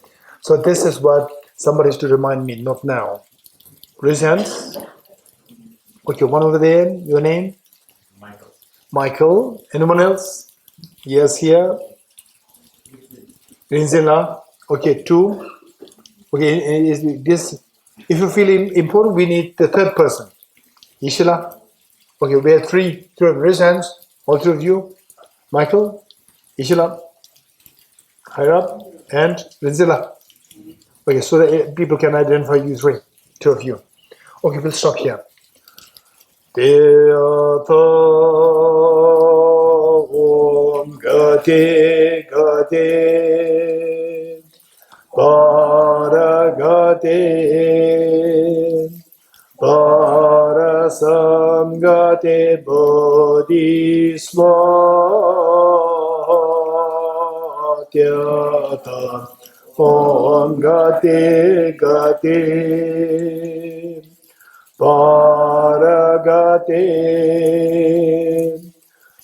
So this is what somebody is to remind me, not now. Raise hands. Okay, one over there. Your name? Michael. Michael. Anyone else? Yes, here. Rinzela. Okay, two. Okay, is this? If you feel important, we need the third person. Ishila. Okay, we have three. Raise hands. All three of you. Michael, Ishila, higher up, and Rinzela. Okay, so that people can identify you three. Two of you. Okay, we'll stop here. Deata Om Gate Gate Para Gate Para Samgate Bodhisvatyata Om Gate Gate Paragate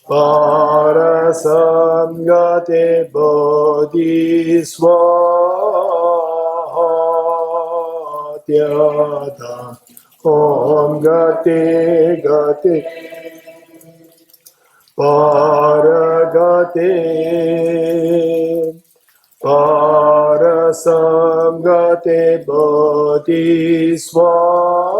Parasamgate Bodhisvatyata Om Gate Gate Paragate Parasamgate Bodhisvatyata